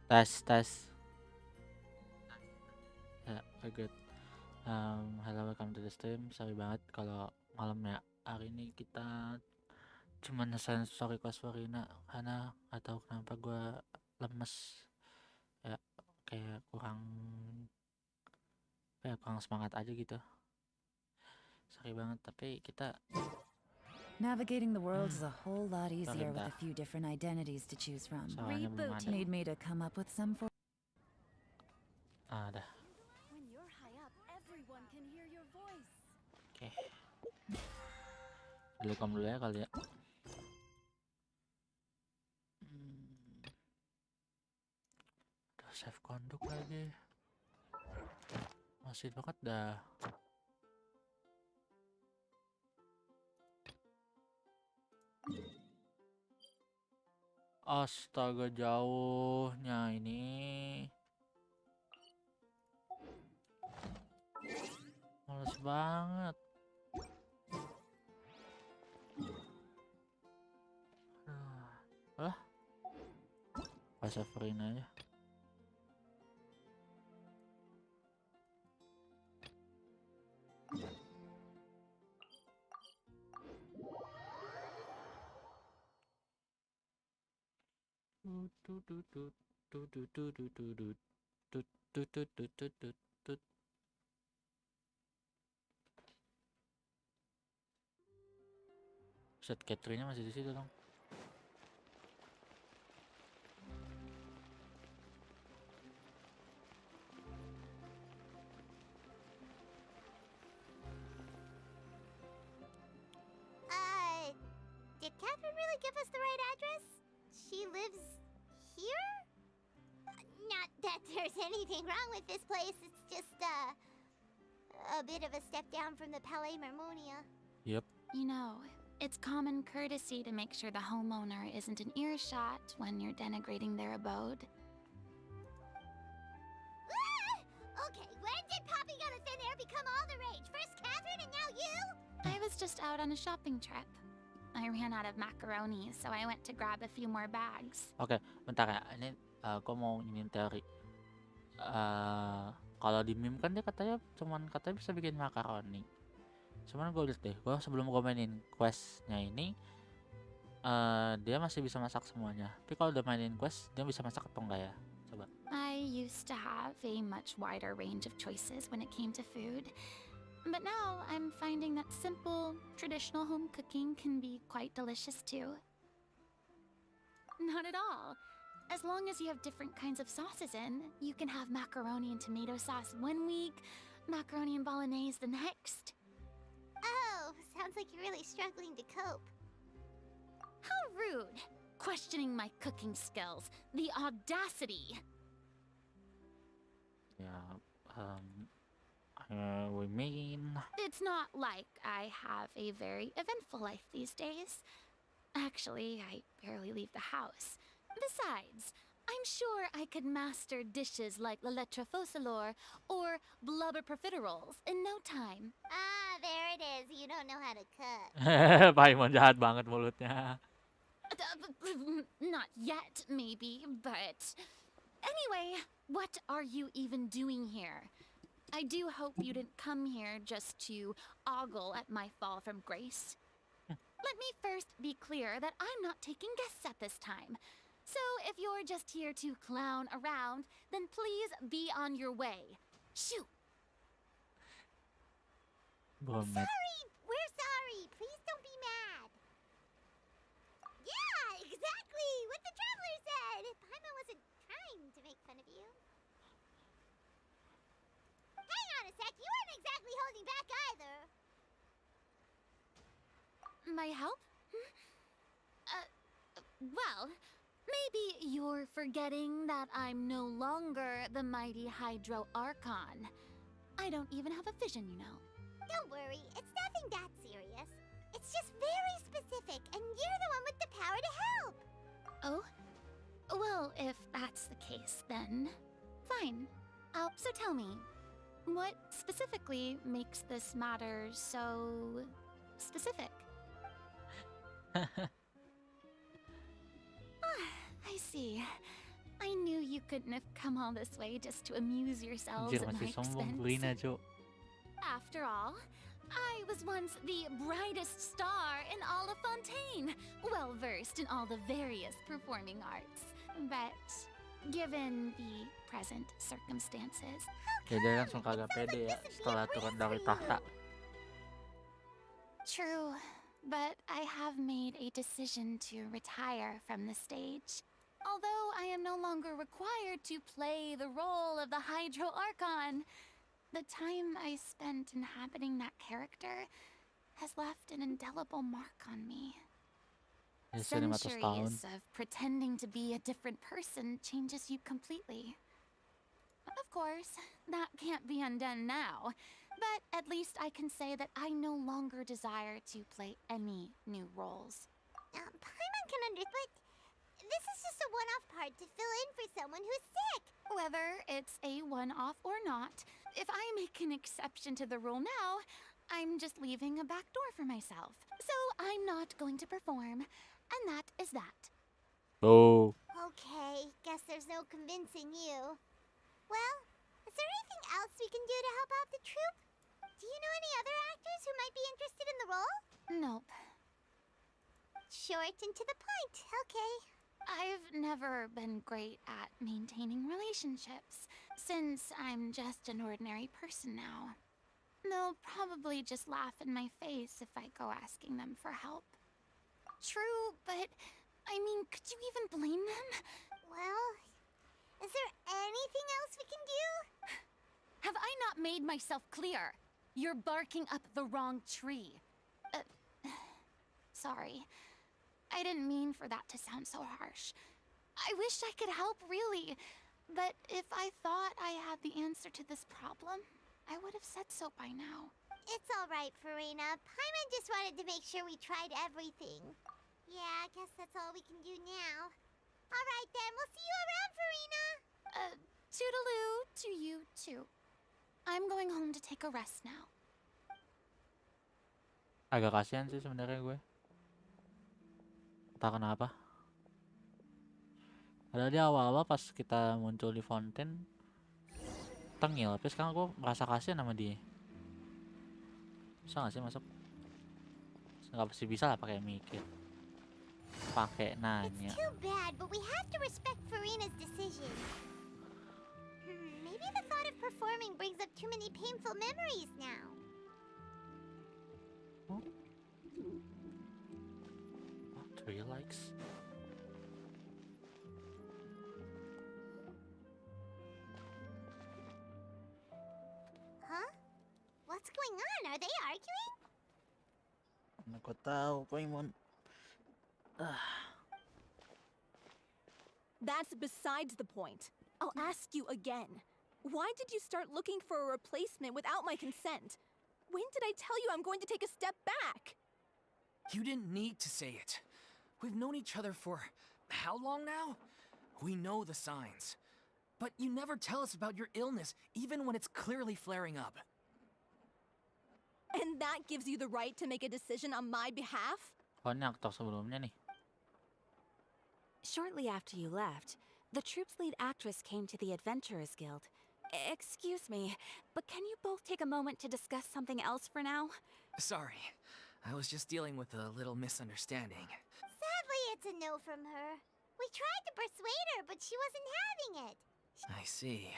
Tes. Ya, we're good. Hello, welcome to the stream. Sorry banget kalau malam ya. Hari ini kita cuma ngesain story kelas Furina karena gak tahu kenapa gue lemes. Ya, kayak kurang semangat aja gitu. Sorry banget, tapi kita Navigating the world is a whole lot easier with bentar. a few different identities to choose from. Soalnya belum ada. Need me to come up with some for. Dah. When you're high up, everyone can hear your voice. Oke. Welcome dulu ya kali ya. Udah save konduk lagi. Masih banget dah. Astaga, jauhnya ini. Males banget. Pas Furina aja. Set Catherine-nya masih di situ dong. Did Catherine really give us the right address? She lives here? Not that there's anything wrong with this place. It's just a bit of a step down from the Palais Marmonia. Yep. You know, it's common courtesy to make sure the homeowner isn't an earshot when you're denigrating their abode. Okay, when did popping out of thin air become all the rage? First Catherine and now you? I was just out on a shopping trip. I ran out of macaroni, so I went to grab a few more bags. Oke, bentar ya. Ini gue mau ingin teori. Kalau di meme kan dia katanya bisa bikin makaroni. Cuman gue liat deh, sebelum gue mainin questnya ini, dia masih bisa masak semuanya. Tapi kalau udah mainin quest, dia bisa masak atau enggak ya? Coba. I used to have a much wider range of choices when it came to food. But now I'm finding that simple, traditional home cooking can be quite delicious too. Not at all. As long as you have different kinds of sauces in, you can have macaroni and tomato sauce one week, macaroni and bolognese the next. Oh, sounds like you're really struggling to cope. How rude! Questioning my cooking skills. The audacity! Yeah, we mean... It's not like I have a very eventful life these days. Actually, I barely leave the house. Besides, I'm sure I could master dishes like la lettre focilor or blubber profiteroles in no time. Ah, there it is. You don't know how to cook. Paimon jahat banget mulutnya. Not yet, maybe, but... Anyway, what are you even doing here? I do hope you didn't come here just to ogle at my fall from grace. Let me first be clear that I'm not taking guests at this time. So if you're just here to clown around, then please be on your way. Shoot! Sorry! We're sorry! Please don't be mad! Yeah, exactly! What the traveler said! Paimon wasn't trying to make fun of you. Hang on a sec, you weren't exactly holding back either. My help? Well, maybe you're forgetting that I'm no longer the mighty Hydro Archon. I don't even have a vision, you know. Don't worry, it's nothing that serious. It's just very specific, and you're the one with the power to help. Oh? Well, if that's the case, then fine. So tell me, what specifically makes this matter so specific? I see. I knew you couldn't have come all this way just to amuse yourselves Anjir, at my masih sombong expense. Furina, Cuk. After all, I was once the brightest star in all of Fontaine, well versed in all the various performing arts. But given the present circumstances, Ya dia langsung kagak pede ya setelah turun dari tahta. true, but I have made a decision to retire from the stage. Although I am no longer required to play the role of the Hydro Archon, the time I spent inhabiting that character has left an indelible mark on me. Ya sudah 500 tahun. Centuries of pretending to be a different person changes you completely. Of course, that can't be undone now, but at least I can say that I no longer desire to play any new roles. Paimon can understand, but this is just a one-off part to fill in for someone who's sick. Whether it's a one-off or not, if I make an exception to the rule now, I'm just leaving a back door for myself. So I'm not going to perform, and that is that. Oh. Okay, guess there's no convincing you. Well, is there anything else we can do to help out the troupe? Do you know any other actors who might be interested in the role? Nope. Short and to the point, okay. I've never been great at maintaining relationships, since I'm just an ordinary person now. They'll probably just laugh in my face if I go asking them for help. True, but I mean, could you even blame them? Well, is there anything else we can do? Have I not made myself clear? You're barking up the wrong tree. Sorry. I didn't mean for that to sound so harsh. I wish I could help, really. But if I thought I had the answer to this problem, I would have said so by now. It's all right, Furina. Paimon just wanted to make sure we tried everything. Yeah, I guess that's all we can do now. All right, then. We'll see you around, Furina. Toodaloo to you, too. I'm going home to take a rest now. Agak kasihan sih sebenarnya gue. Entah kenapa. Padahal di awal-awal pas kita muncul di Fontaine tengil, tapi sekarang gue merasa kasihan sama dia. Bisa gak sih masuk? Nggak pasti bisa lah pakai mikir, pakai nanya. It's too bad, but we have to respect Furina's decision. Maybe the thought of performing brings up too many painful memories now. What do you likes? Huh? What's going on? Are they arguing? Mana gue tahu, Paimon. That's besides the point. I'll ask you again. Why did you start looking for a replacement without my consent? When did I tell you I'm going to take a step back? You didn't need to say it. We've known each other for how long now? We know the signs. But you never tell us about your illness, even when it's clearly flaring up. And that gives you the right to make a decision on my behalf? Oh, ini aktor sebelumnya nih. Shortly after you left, the troupe's lead actress came to the Adventurers Guild. Excuse me, but can you both take a moment to discuss something else for now? Sorry, I was just dealing with a little misunderstanding. Sadly, it's a no from her. We tried to persuade her, but she wasn't having it. I see.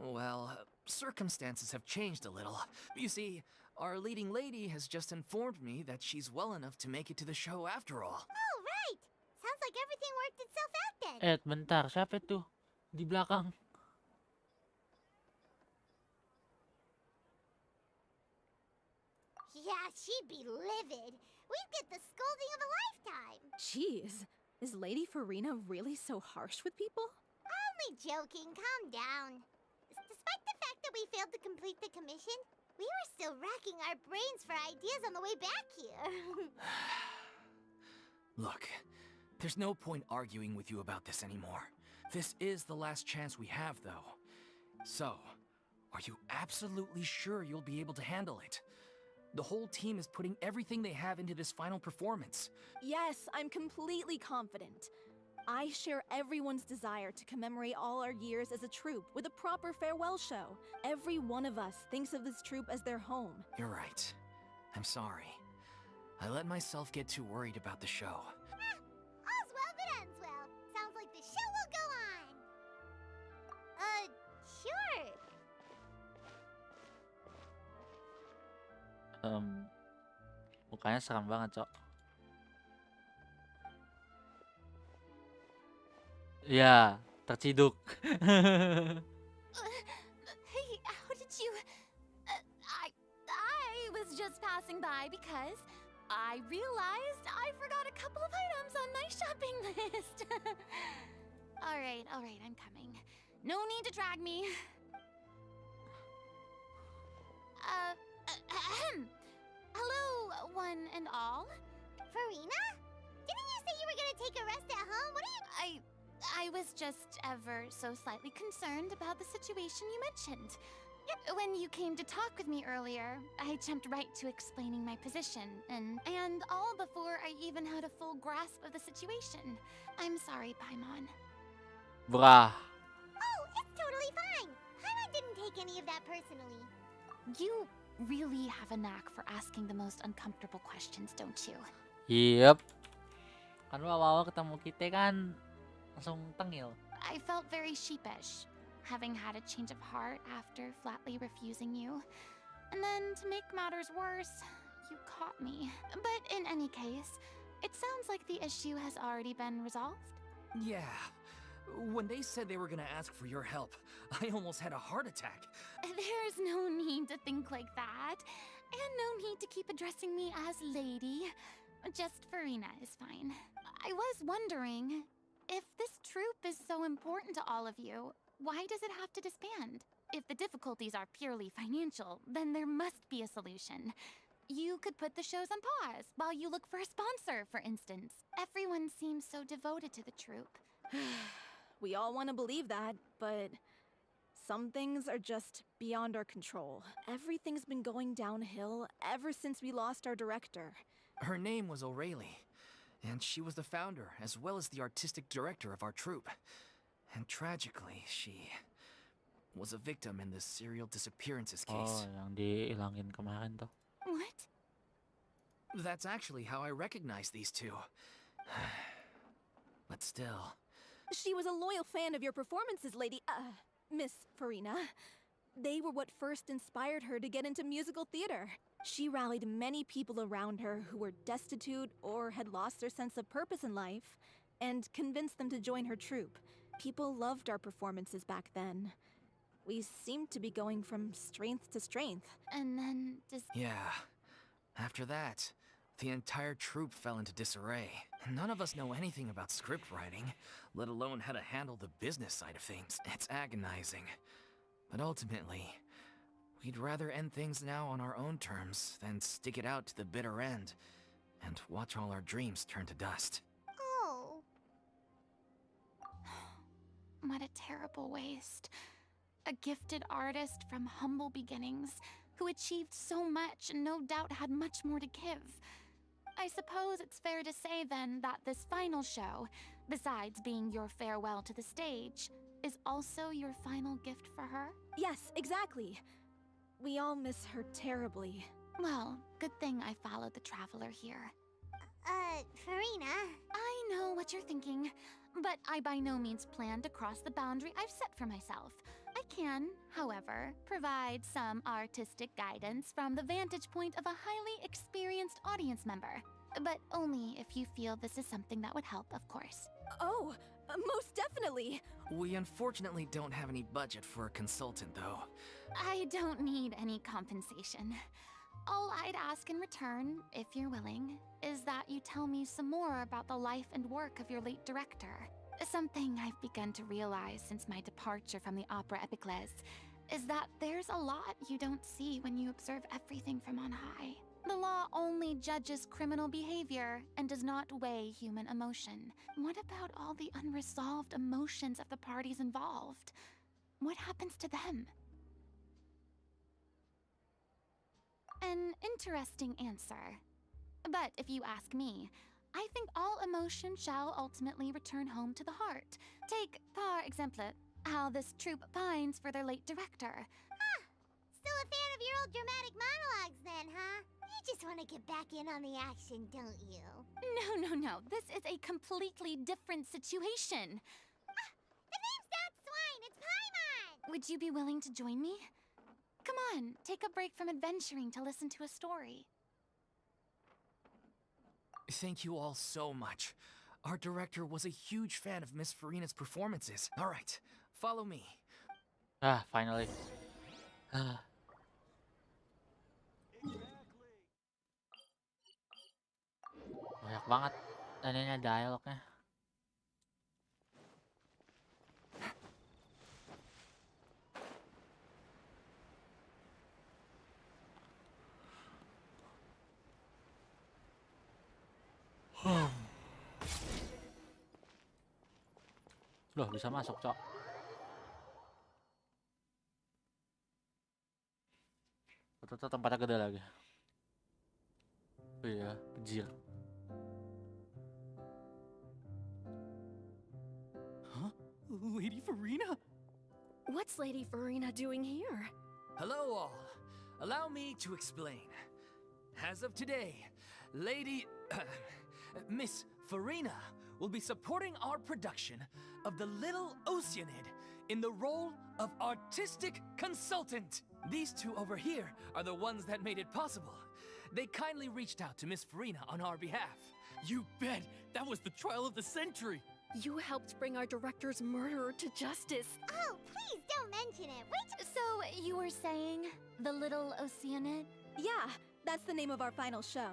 Well, circumstances have changed a little. You see, our leading lady has just informed me that she's well enough to make it to the show after all. Oh, right. Sounds like everything worked itself out then. Bentar, siapa itu? Di belakang. Yeah, she'd be livid. We'd get the scolding of a lifetime. Jeez, is Lady Furina really so harsh with people? Only joking. Calm down. Despite the fact that we failed to complete the commission, we were still racking our brains for ideas on the way back here. Look, there's no point arguing with you about this anymore. This is the last chance we have, though. So, are you absolutely sure you'll be able to handle it? The whole team is putting everything they have into this final performance. Yes, I'm completely confident. I share everyone's desire to commemorate all our years as a troupe with a proper farewell show. Every one of us thinks of this troupe as their home. You're right. I'm sorry. I let myself get too worried about the show. All's well that ends well. Sounds like the show will go on. Sure. Mukanya seram banget, Cok. Ya, terciduk. Hey, how did you... I was just passing by because I realized I forgot a couple of items on my shopping list. All right, I'm coming. No need to drag me. Hello, one and all. Furina? Didn't you say you were gonna take a rest at home? What are you... I was just ever so slightly concerned about the situation you mentioned. When you came to talk with me earlier, I jumped right to explaining my position, and all before I even had a full grasp of the situation. I'm sorry, Paimon. Brah. Oh, it's totally fine. Paimon didn't take any of that personally. You really have a knack for asking the most uncomfortable questions, don't you? Yep. Kan lu awal-awal ketemu kita kan langsung tengil. I felt very sheepish, having had a change of heart after flatly refusing you. And then, to make matters worse, you caught me. But in any case, it sounds like the issue has already been resolved. Yeah. When they said they were gonna ask for your help, I almost had a heart attack. There's no need to think like that. And no need to keep addressing me as lady. Just Furina is fine. I was wondering, if this troupe is so important to all of you, why does it have to disband? If the difficulties are purely financial, then there must be a solution. You could put the shows on pause while you look for a sponsor, for instance. Everyone seems so devoted to the troupe. We all want to believe that, but some things are just beyond our control. Everything's been going downhill ever since we lost our director. Her name was O'Reilly, and she was the founder as well as the artistic director of our troupe. And tragically, she was a victim in the serial disappearances Oh, case. yang dihilangin kemarin tuh. What? That's actually how I recognize these two. But still... She was a loyal fan of your performances, Miss Furina. They were what first inspired her to get into musical theater. She rallied many people around her who were destitute or had lost their sense of purpose in life, and convinced them to join her troupe. People loved our performances back then. We seemed to be going from strength to strength. And then Yeah. After that, the entire troupe fell into disarray. None of us know anything about script writing, let alone how to handle the business side of things. It's agonizing. But ultimately, we'd rather end things now on our own terms than stick it out to the bitter end and watch all our dreams turn to dust. Oh. what a terrible waste. A gifted artist from humble beginnings who achieved so much and no doubt had much more to give. I suppose it's fair to say then that this final show, besides being your farewell to the stage, is also your final gift for her? Yes, exactly. We all miss her terribly. Well, good thing I followed the traveler here. Furina. I know what you're thinking, but I by no means plan to cross the boundary I've set for myself. I can, however, provide some artistic guidance from the vantage point of a highly experienced audience member. But only if you feel this is something that would help, of course. Oh, most definitely. We unfortunately don't have any budget for a consultant, though. I don't need any compensation. All I'd ask in return, if you're willing, is that you tell me some more about the life and work of your late director. Something I've begun to realize since my departure from the Opera Epicles is that there's a lot you don't see when you observe everything from on high. The law only judges criminal behavior and does not weigh human emotion. What about all the unresolved emotions of the parties involved? What happens to them? An interesting answer. But if you ask me, I think all emotion shall ultimately return home to the heart. Take, par exemple, how this troupe pines for their late director. Still a fan of your old dramatic monologues then, huh? You just want to get back in on the action, don't you? No. This is a completely different situation. The name's not Swine, it's Paimon! Would you be willing to join me? Come on, take a break from adventuring to listen to a story. Thank you all so much. Our director was a huge fan of Miss Furina's performances. All right, follow me. Ah, finally. Ah. Banyak banget ininya dialognya. Loh, bisa masuk, Cok. Ternyata tempatnya gede lagi. Oh iya, kecil. Huh? Lady Furina? What's Lady Furina doing here? Hello all. Allow me to explain. As of today, Miss Furina will be supporting our production of The Little Oceanid in the role of artistic consultant. These two over here are the ones that made it possible. They kindly reached out to Miss Furina on our behalf. You bet! That was the trial of the century! You helped bring our director's murderer to justice. Oh, please don't mention it. Wait. So, you were saying The Little Oceanid? Yeah, that's the name of our final show.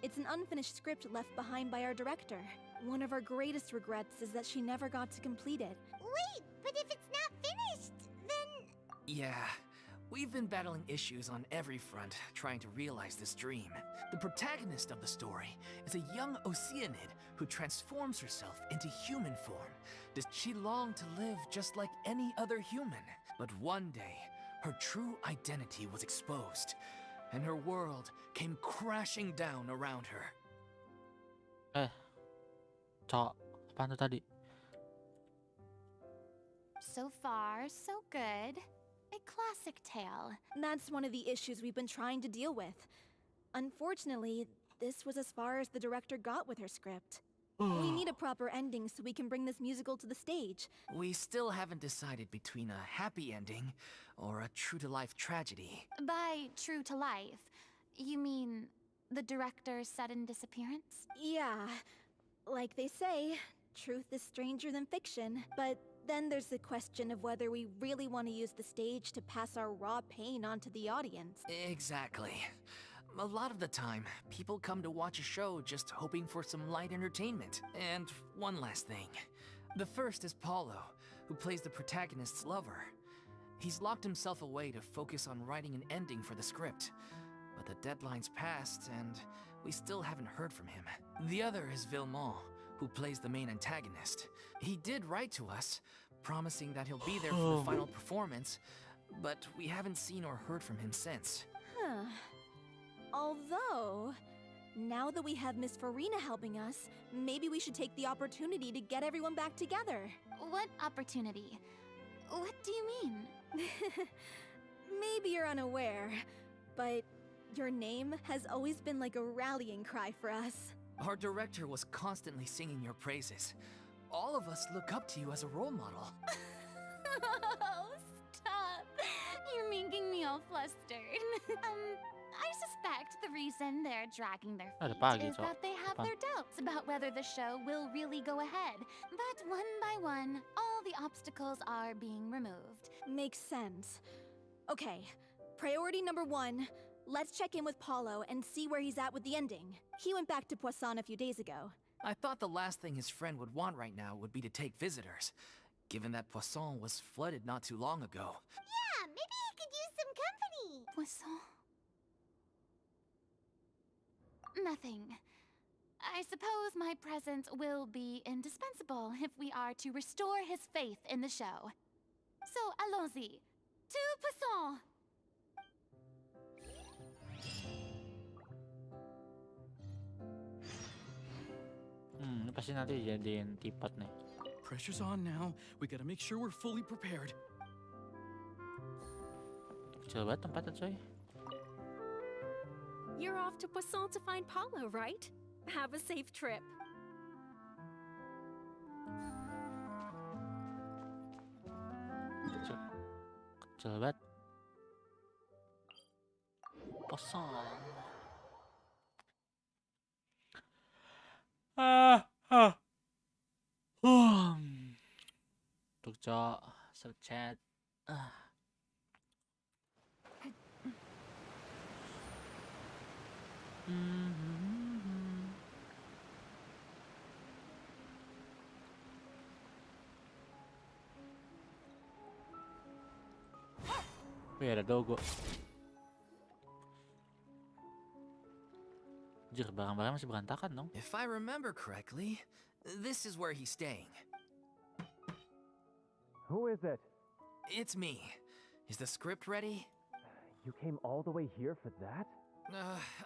It's an unfinished script left behind by our director. One of our greatest regrets is that she never got to complete it. Wait, but if it's not finished, then... Yeah, we've been battling issues on every front trying to realize this dream. The protagonist of the story is a young Oceanid who transforms herself into human form. Does she long to live just like any other human? But one day, her true identity was exposed, and her world came crashing down around her. Cok, apaan tuh tadi? So far, so good. A classic tale. That's one of the issues we've been trying to deal with. Unfortunately, this was as far as the director got with her script. We need a proper ending so we can bring this musical to the stage. We still haven't decided between a happy ending or a true-to-life tragedy. By true to life, you mean the director's sudden disappearance? Yeah, like they say, truth is stranger than fiction. But then there's the question of whether we really want to use the stage to pass our raw pain onto the audience. Exactly. A lot of the time, people come to watch a show just hoping for some light entertainment. And one last thing. The first is Paulo, who plays the protagonist's lover. He's locked himself away to focus on writing an ending for the script. But the deadline's passed, and we still haven't heard from him. The other is Villemont, who plays the main antagonist. He did write to us, promising that he'll be there for the final performance, but we haven't seen or heard from him since. Huh. Although, now that we have Miss Furina helping us, maybe we should take the opportunity to get everyone back together. What opportunity? What do you mean? Maybe you're unaware, but your name has always been like a rallying cry for us. Our director was constantly singing your praises. All of us look up to you as a role model. Oh, stop! You're making me all flustered. I suspect the reason they're dragging their Ada feet pagi, is Cok. that they have Depan. their doubts about whether the show will really go ahead. But one by one, all the obstacles are being removed. Makes sense. Okay, priority number 1. Let's check in with Paulo and see where he's at with the ending. He went back to Poisson a few days ago. I thought the last thing his friend would want right now would be to take visitors, given that Poisson was flooded not too long ago. Yeah, maybe he could use some company. Poisson. Nothing. I suppose my presence will be indispensable if we are to restore his faith in the show. So, allons-y. To Poisson! Ini pasti nanti dijadiin tipat nih. Pressure's on now. We gotta make sure we're fully prepared. Kecil banget tempatnya coy. You're off to Poisson to find Paolo, right? Have a safe trip. Kecil banget. Kosong. Tuh cok, chat. Wih, ada dogo. Jir, barang-barang masih berantakan dong. If I remember correctly, this is where he's staying. Who is it? It's me. Is the script ready? You came all the way here for that?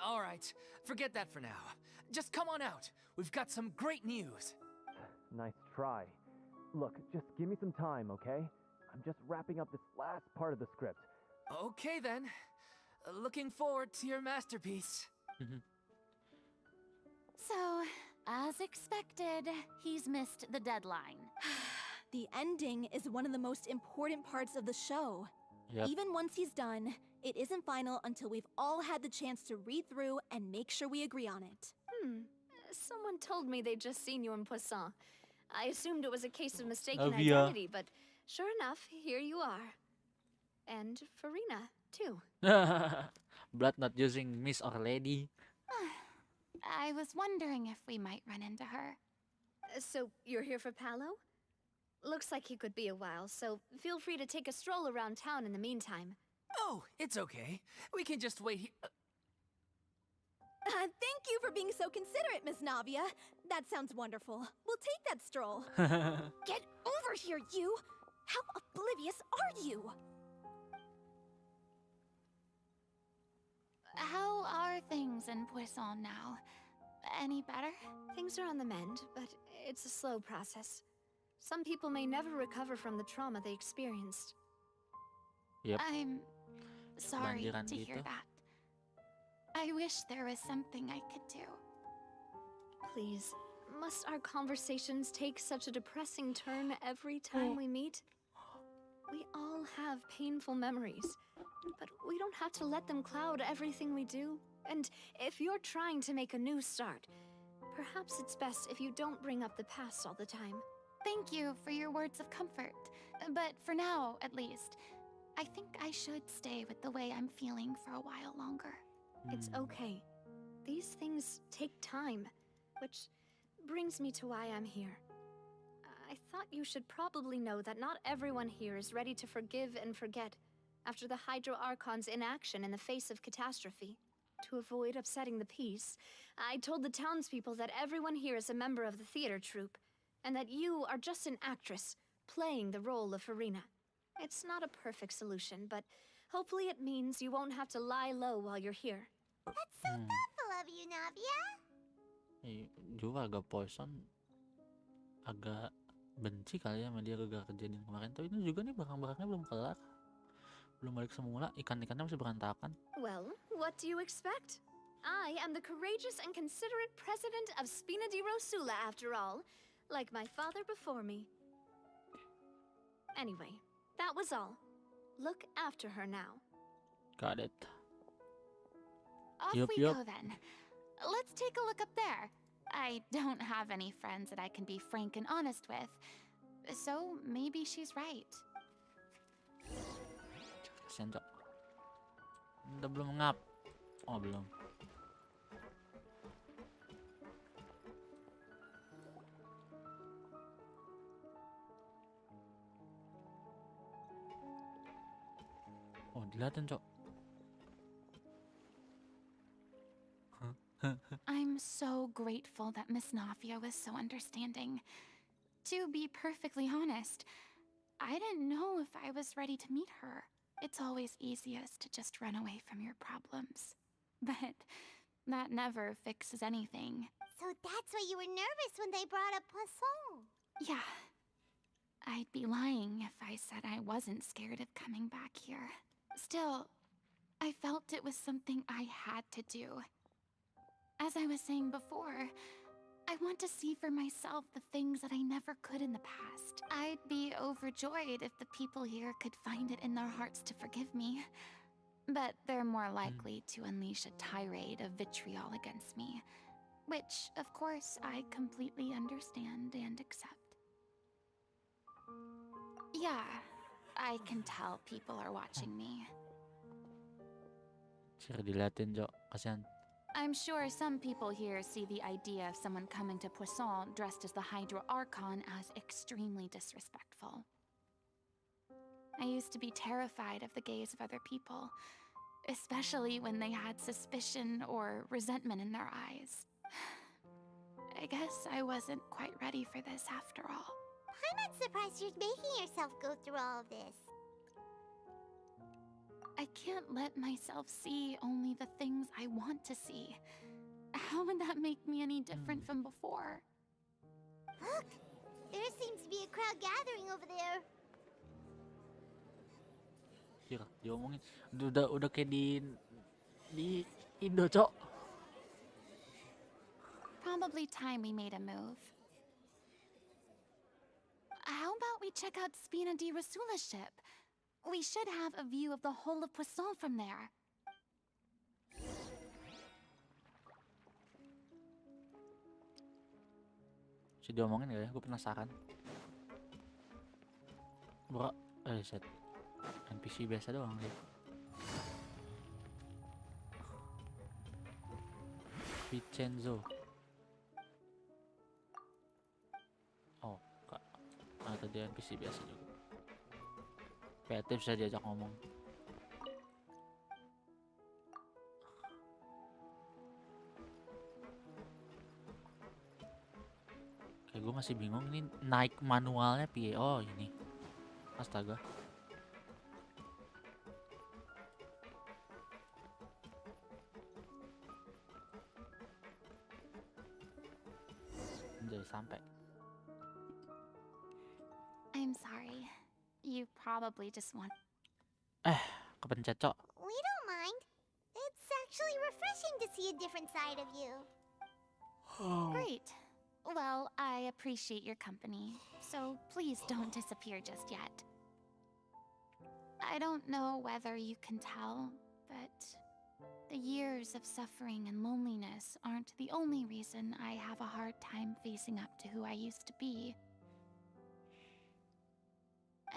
All right. Forget that for now. Just come on out. We've got some great news. Nice try. Look, just give me some time, okay? I'm just wrapping up this last part of the script. Okay then. Looking forward to your masterpiece. So, as expected, he's missed the deadline. The ending is one of the most important parts of the show. Yep. Even once he's done, it isn't final until we've all had the chance to read through and make sure we agree on it. Someone told me they'd just seen you in Poisson. I assumed it was a case of mistaken Avia. identity, but sure enough, here you are. And Furina, too. Blood not using Miss or Lady. I was wondering if we might run into her. So, you're here for Paolo? Looks like he could be a while, so feel free to take a stroll around town in the meantime. Oh, it's okay. We can just wait here. Thank you for being so considerate, Miss Navia. That sounds wonderful. We'll take that stroll. Get over here, you! How oblivious are you? How are things in Poisson now? Any better? Things are on the mend, but it's a slow process. Some people may never recover from the trauma they experienced. Yep. I'm sorry Kebanjiran to hear gitu. that. I wish there was something I could do. Please, must our conversations take such a depressing turn every time we meet? We all have painful memories, but we don't have to let them cloud everything we do. And if you're trying to make a new start, perhaps it's best if you don't bring up the past all the time. Thank you for your words of comfort. But for now, at least, I think I should stay with the way I'm feeling for a while longer. It's okay. These things take time, which brings me to why I'm here. I thought you should probably know that not everyone here is ready to forgive and forget after the Hydro Archon's inaction in the face of catastrophe. To avoid upsetting the peace, I told the townspeople that everyone here is a member of the theater troupe, and that you are just an actress playing the role of Furina. It's not a perfect solution, but hopefully it means you won't have to lie low while you're here. That's so thoughtful of you, Navia. Juga agak Poison agak benci kali ya sama dia gara-gara kejadian kemarin. Tapi ini juga nih barang-barangnya belum kelar, belum balik semula, ikan-ikannya masih berantakan. Well, what do you expect? I am the courageous and considerate president of Spina di Rosula, after all, like my father before me. Anyway, that was all. Look after her now. Got it. Off Yup, we yup. go then. Let's take a look up there. I don't have any friends that I can be frank and honest with, so maybe she's right. Kasian cok. Udah belum ngap. Oh belum. Oh dilihatin cok. I'm so grateful that Miss Nafia was so understanding. To be perfectly honest, I didn't know if I was ready to meet her. It's always easiest to just run away from your problems. But that never fixes anything. So that's why you were nervous when they brought up Poisson. Yeah. I'd be lying if I said I wasn't scared of coming back here. Still, I felt it was something I had to do. As I was saying before, I want to see for myself the things that I never could in the past. I'd be overjoyed if the people here could find it in their hearts to forgive me. But they're more likely to unleash a tirade of vitriol against me. Which, of course, I completely understand and accept. Yeah, I can tell people are watching me. Sira diliatin, Jo. Kasihan. I'm sure some people here see the idea of someone coming to Poisson dressed as the Hydro Archon as extremely disrespectful. I used to be terrified of the gaze of other people, especially when they had suspicion or resentment in their eyes. I guess I wasn't quite ready for this after all. I'm not surprised you're making yourself go through all of this. I can't let myself see only the things I want to see. How would that make me any different from before? Look! There seems to be a crowd gathering over there. Sira, diomongin. Udah kayak di Indo, Cok. Probably time we made a move. How about we check out Spina di Rasula's ship? We should have a view of the whole of Poisson from there. Si diomongin gak ya? Gue penasaran. Bro, set. NPC biasa doang sih. Vincenzo. Oh, kak. Tadi NPC biasa juga. PT bisa diajak ngomong. Kayak gue masih bingung ini naik manualnya piye. Oh ini. Astaga. Anjay sampai. I'm sorry. You probably just want... Kepencet, Cok. We don't mind. It's actually refreshing to see a different side of you. Great. Well, I appreciate your company, so please don't disappear just yet. I don't know whether you can tell, but the years of suffering and loneliness aren't the only reason I have a hard time facing up to who I used to be.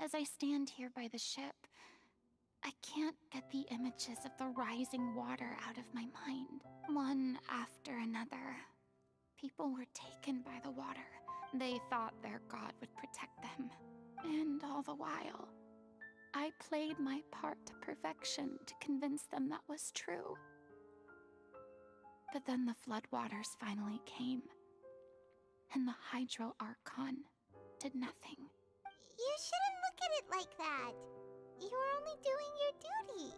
As I stand here by the ship, I can't get the images of the rising water out of my mind. One after another, people were taken by the water. They thought their god would protect them. And all the while, I played my part to perfection to convince them that was true. But then the floodwaters finally came, and the Hydro Archon did nothing. You shouldn't look at it like that. You're only doing your duty.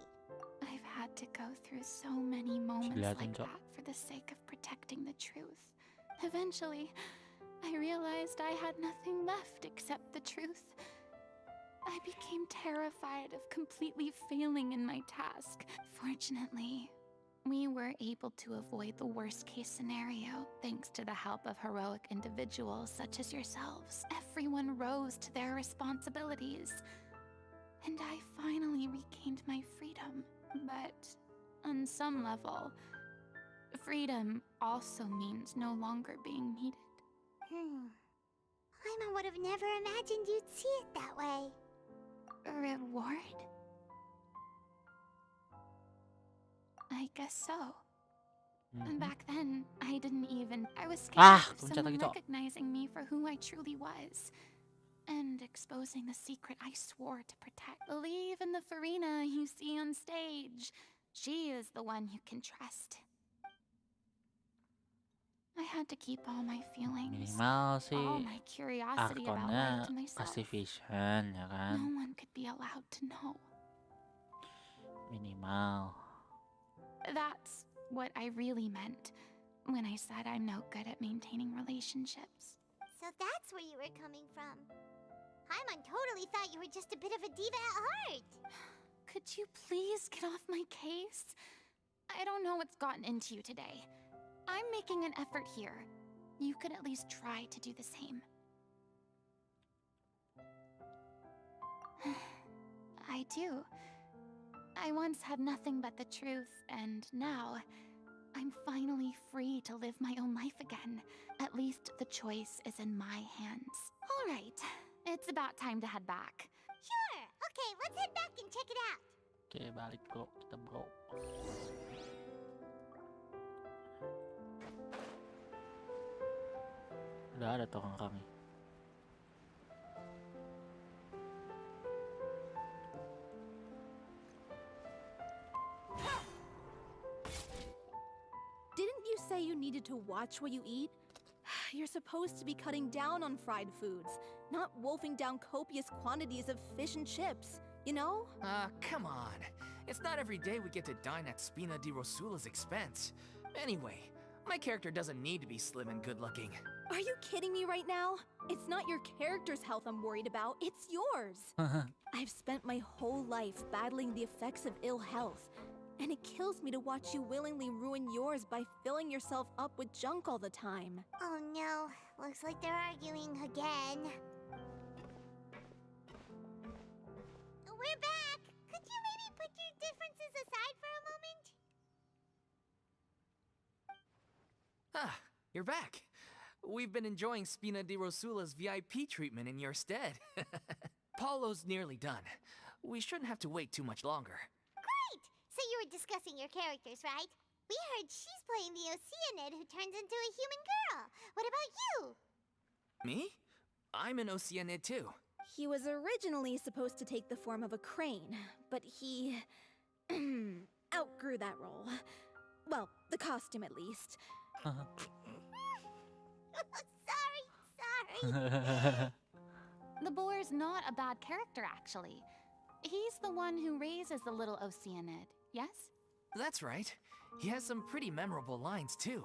I've had to go through so many moments like Dilihatin, Cok. that for the sake of protecting the truth. Eventually, I realized I had nothing left except the truth. I became terrified of completely failing in my task. Fortunately, we were able to avoid the worst-case scenario thanks to the help of heroic individuals such as yourselves. Everyone rose to their responsibilities, and I finally regained my freedom. But on some level, freedom also means no longer being needed. I would have never imagined you'd see it that way. A reward? I guess so. And back then, I didn't even... I was scared of kepencet someone lagi, Cok. recognizing me for who I truly was. And exposing the secret I swore to protect. Believe in the Furina you see on stage. She is the one you can trust. I had to keep all my feelings, Minimal sih all my curiosity about Archonnya life to myself. kasih vision, ya kan? No one could be allowed to know. Minimal. That's what I really meant. when I said I'm no good at maintaining relationships. So that's where you were coming from. Paimon totally thought you were just a bit of a diva at heart. Could you please get off my case? I don't know what's gotten into you today. I'm making an effort here. You could at least try to do the same. I do. I once had nothing but the truth, and now I'm finally free to live my own life again. At least the choice is in my hands. All right, it's about time to head back. Sure. Okay, let's head back and check it out. Oke, balik bro, kita bro. Udah ada tuh kang nih. Didn't you say you needed to watch what you eat? You're supposed to be cutting down on fried foods, not wolfing down copious quantities of fish and chips, you know? Come on. It's not every day we get to dine at Spina di Rosula's expense. Anyway, my character doesn't need to be slim and good-looking. Are you kidding me right now? It's not your character's health I'm worried about, it's yours. I've spent my whole life battling the effects of ill health, and it kills me to watch you willingly ruin yours by filling yourself up with junk all the time. Oh no, looks like they're arguing again. We're back! Could you maybe put your differences aside for a moment? Ah, you're back. We've been enjoying Spina di Rosula's VIP treatment in your stead. Paulo's nearly done. We shouldn't have to wait too much longer. Great! So you were discussing your characters, right? We heard she's playing the Oceanid who turns into a human girl. What about you? Me? I'm an Oceanid too. He was originally supposed to take the form of a crane, but he outgrew that role. Well, the costume at least. Sorry. The boar's not a bad character, actually. He's the one who raises the little Oceanid, yes? That's right. He has some pretty memorable lines too,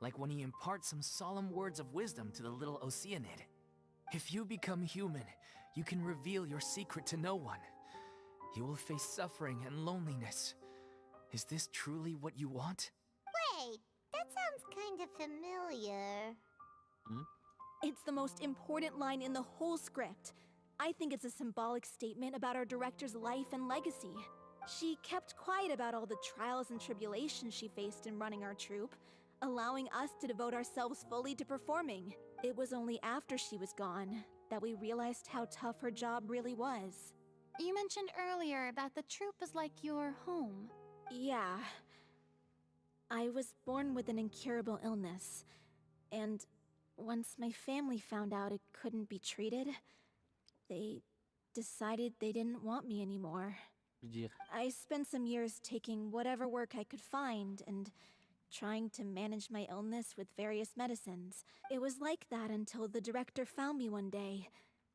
like when he imparts some solemn words of wisdom to the little Oceanid. If you become human, you can reveal your secret to no one. You will face suffering and loneliness. Is this truly what you want? Wait, that sounds kind of familiar. It's the most important line in the whole script. I think it's a symbolic statement about our director's life and legacy. She kept quiet about all the trials and tribulations she faced in running our troupe, allowing us to devote ourselves fully to performing. It was only after she was gone that we realized how tough her job really was. You mentioned earlier that the troupe is like your home. Yeah. I was born with an incurable illness, and once my family found out it couldn't be treated, they decided they didn't want me anymore. Anjir. I spent some years taking whatever work I could find and trying to manage my illness with various medicines. It was like that until the director found me one day.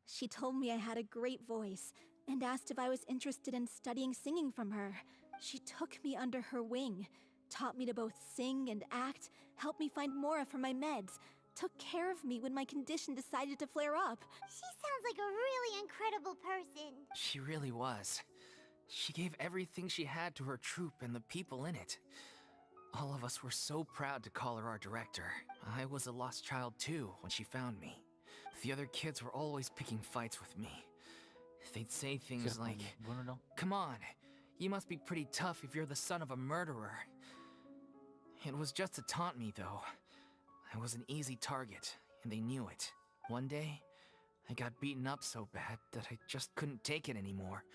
She told me I had a great voice and asked if I was interested in studying singing from her. She took me under her wing, taught me to both sing and act, helped me find Mora for my meds, took care of me when my condition decided to flare up. She sounds like a really incredible person. She really was. She gave everything she had to her troupe and the people in it. All of us were so proud to call her our director. I was a lost child too when she found me. The other kids were always picking fights with me. They'd say things Siapa like, nih? Bunuh dong. "Come on, you must be pretty tough if you're the son of a murderer." It was just to taunt me though. I was an easy target, and they knew it. One day, I got beaten up so bad that I just couldn't take it anymore.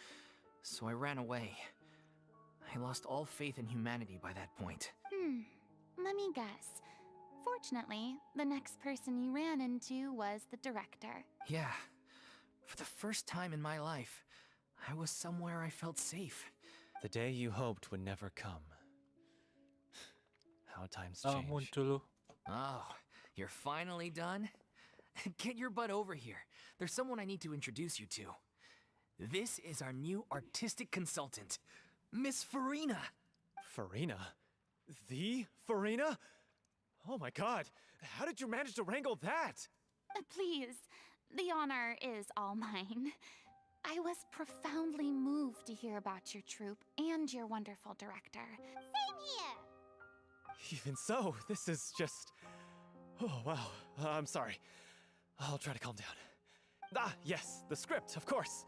So I ran away. I lost all faith in humanity by that point. Let me guess. Fortunately, the next person you ran into was the director. Yeah. For the first time in my life, I was somewhere I felt safe. The day you hoped would never come. How times Oh, change. muncul lu. Oh, you're finally done? Get your butt over here. There's someone I need to introduce you to. This is our new artistic consultant, Miss Furina. Furina? The Furina? Oh my god! How did you manage to wrangle that? Please, the honor is all mine. I was profoundly moved to hear about your troupe and your wonderful director. Same here. Even so, this is just... Oh, wow. I'm sorry. I'll try to calm down. Ah, yes, the script, of course.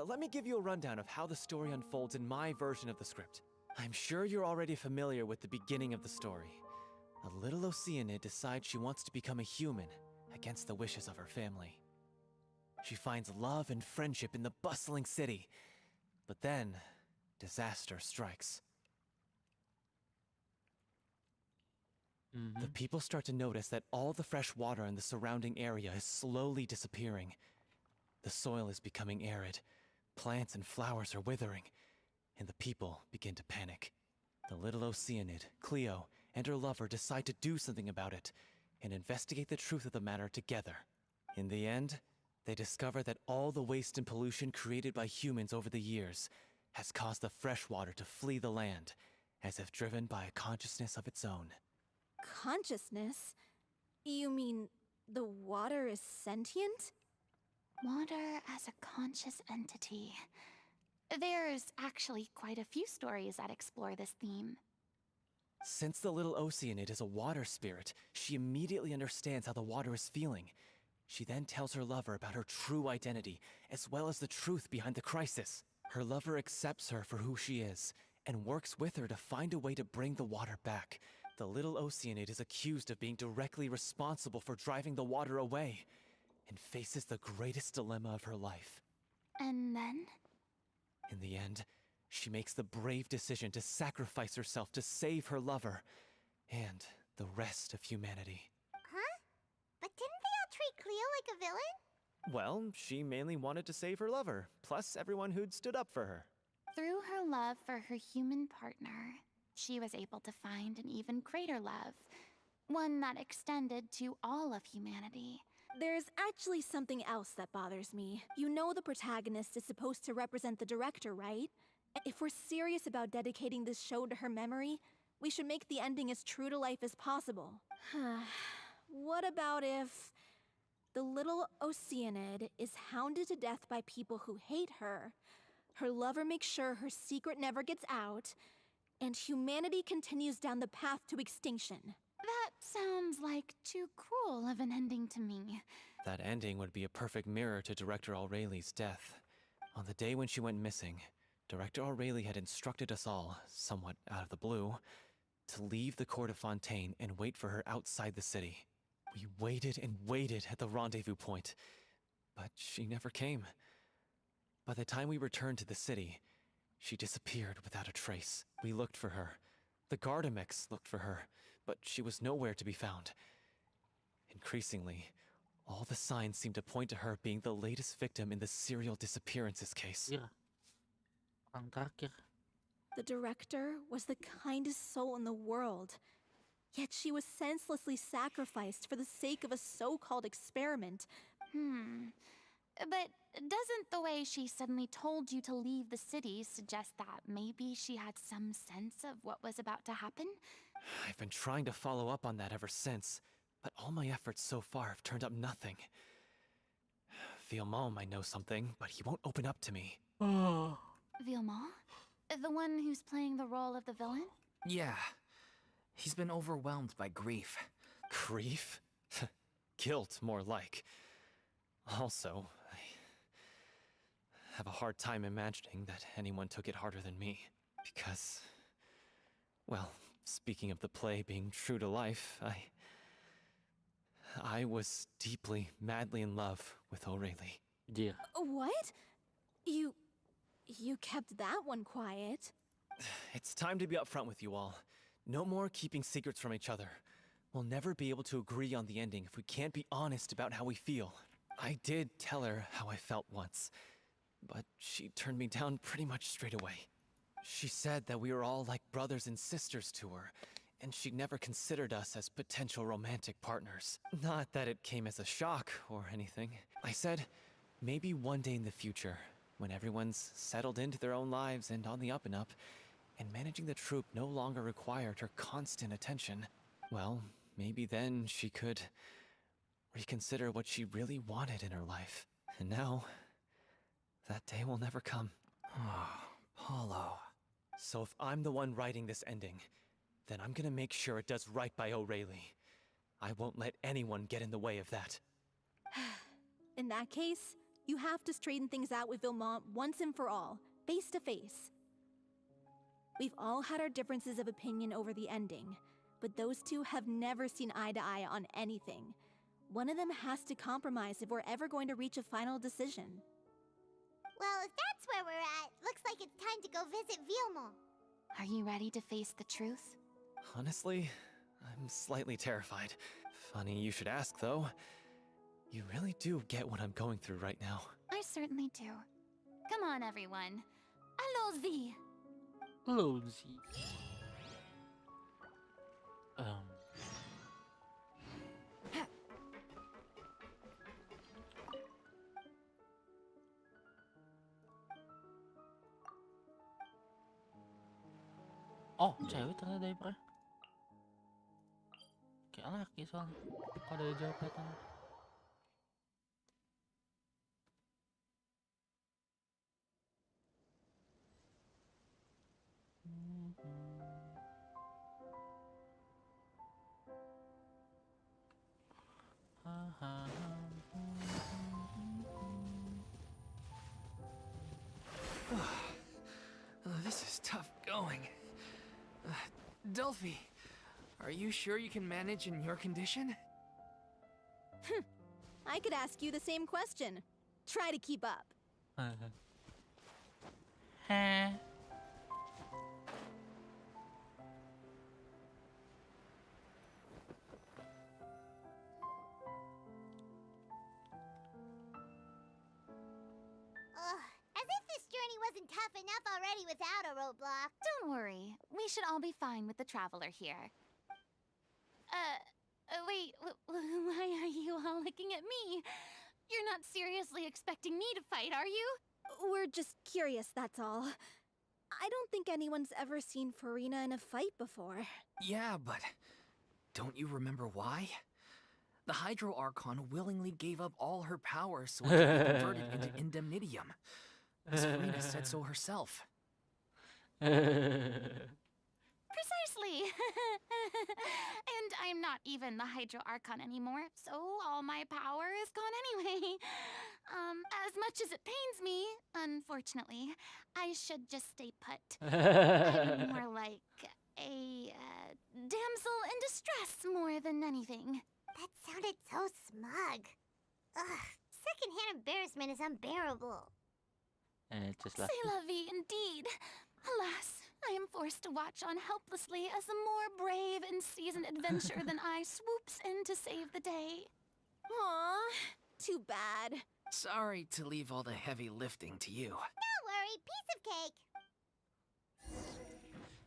Let me give you a rundown of how the story unfolds in my version of the script. I'm sure you're already familiar with the beginning of the story. A little Oceanid decides she wants to become a human, against the wishes of her family. She finds love and friendship in the bustling city. But then, disaster strikes. The people start to notice that all the fresh water in the surrounding area is slowly disappearing. The soil is becoming arid, plants and flowers are withering, and the people begin to panic. The little Oceanid, Cleo, and her lover decide to do something about it, and investigate the truth of the matter together. In the end, they discover that all the waste and pollution created by humans over the years has caused the fresh water to flee the land, as if driven by a consciousness of its own. Consciousness? You mean the water is sentient? Water as a conscious entity. There's actually quite a few stories that explore this theme. Since the little Oceanid is a water spirit, she immediately understands how the water is feeling. She then tells her lover about her true identity, as well as the truth behind the crisis. Her lover accepts her for who she is, and works with her to find a way to bring the water back. The little Oceanid is accused of being directly responsible for driving the water away, and faces the greatest dilemma of her life. And then? In the end, she makes the brave decision to sacrifice herself to save her lover, and the rest of humanity. Huh? But didn't they all treat Cleo like a villain? Well, she mainly wanted to save her lover, plus everyone who'd stood up for her. Through her love for her human partner, she was able to find an even greater love. One that extended to all of humanity. There's actually something else that bothers me. You know the protagonist is supposed to represent the director, right? If we're serious about dedicating this show to her memory, we should make the ending as true to life as possible. What about if the little Oceanid is hounded to death by people who hate her, her lover makes sure her secret never gets out, and humanity continues down the path to extinction? That sounds like too cruel of an ending to me. That ending would be a perfect mirror to Director Aureli's death. On the day when she went missing, Director Aureli had instructed us all, somewhat out of the blue, to leave the court of Fontaine and wait for her outside the city. We waited and waited at the rendezvous point, but she never came. By the time we returned to the city, she disappeared without a trace. We looked for her. The Gardamex looked for her, but she was nowhere to be found. Increasingly, all the signs seemed to point to her being the latest victim in the serial disappearances case. Iya. Orang terakhir. The director was the kindest soul in the world, yet she was senselessly sacrificed for the sake of a so-called experiment. But doesn't the way she suddenly told you to leave the city suggest that maybe she had some sense of what was about to happen? I've been trying to follow up on that ever since, but all my efforts so far have turned up nothing. Villemont might know something, but he won't open up to me. Oh. Villemont? The one who's playing the role of the villain? Yeah. He's been overwhelmed by grief. Grief? Guilt, more like. Also, I have a hard time imagining that anyone took it harder than me. Because, well, speaking of the play being true to life, I was deeply, madly in love with Aurelie. Dear. What? You kept that one quiet. It's time to be upfront with you all. No more keeping secrets from each other. We'll never be able to agree on the ending if we can't be honest about how we feel. I did tell her how I felt once, but she turned me down pretty much straight away. She said that we were all like brothers and sisters to her, and she'd never considered us as potential romantic partners. Not that it came as a shock or anything. I said, maybe one day in the future, when everyone's settled into their own lives and on the up and up, and managing the troupe no longer required her constant attention, well, maybe then she could reconsider what she really wanted in her life. And now, that day will never come. Paulo. So if I'm the one writing this ending, then I'm gonna make sure it does right by O'Reilly. I won't let anyone get in the way of that. In that case, you have to straighten things out with Vilmont once and for all, face to face. We've all had our differences of opinion over the ending, but those two have never seen eye to eye on anything. One of them has to compromise if we're ever going to reach a final decision. Well, if that's where we're at, looks like it's time to go visit Vilmont. Are you ready to face the truth? Honestly, I'm slightly terrified. Funny you should ask, though. You really do get what I'm going through right now. I certainly do. Come on, everyone. Allons-y! Lousy. Oh, cewek ternyata diapernya. Kayak laki soalnya. Kalau dari jauh kelihatan. This is tough going. Delphi, are you sure you can manage in your condition? I could ask you the same question. Try to keep up. As if this journey wasn't tough enough already without a roadblock. Don't worry. We should all be fine with the traveler here. Wait, why are you all looking at me? You're not seriously expecting me to fight, are you? We're just curious, that's all. I don't think anyone's ever seen Furina in a fight before. Yeah, but don't you remember why? The Hydro Archon willingly gave up all her power so it could be converted into indemnitium. Miss Furina said so herself. Precisely! And I'm not even the Hydro Archon anymore, so all my power is gone anyway. As much as it pains me, unfortunately, I should just stay put. I'm more like a damsel in distress more than anything. That sounded so smug. Ugh, secondhand embarrassment is unbearable. Just left. C'est la vie indeed. Alas, I am forced to watch on helplessly as a more brave and seasoned adventurer than I swoops in to save the day. Aw, too bad. Sorry to leave all the heavy lifting to you. Don't worry, piece of cake.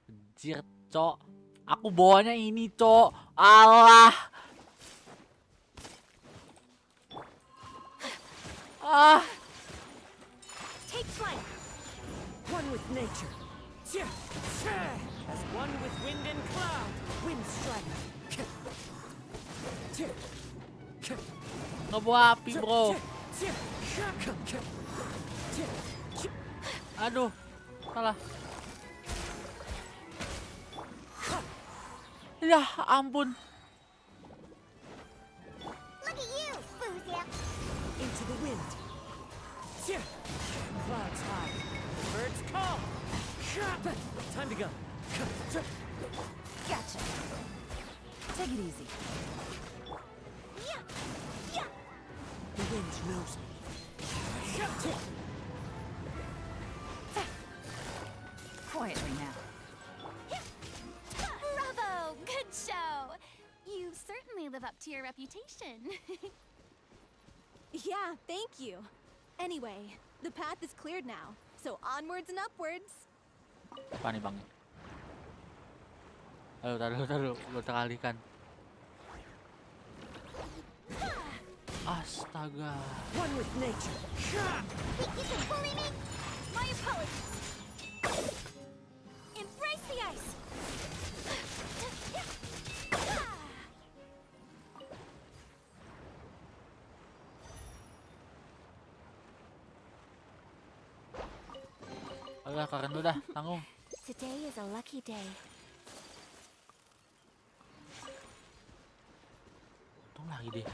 Anjir, Cok. Aku bawanya ini, Cok. Allah. Ah. Take flight. One with nature. As one with wind and cloud. Wind strike. Ngebawa api, bro. Aduh. Salah. Ya ampun. Look at you, Boozia. Into the wind. Clouds high. Birds call. Time to go. Gotcha. Take it easy. The wind knows me. Quietly now. Bravo! Good show! You certainly live up to your reputation. Yeah, thank you. Anyway, the path is cleared now, so onwards and upwards. Apa nih, Bang? Ayo, taruh. Gue teralihkan. Astaga. One with nature. Think you can bully me? My apologies. Embrace the ice. Udah, keren lu dah, tanggung. Today is a lucky day. Untung lagi deh.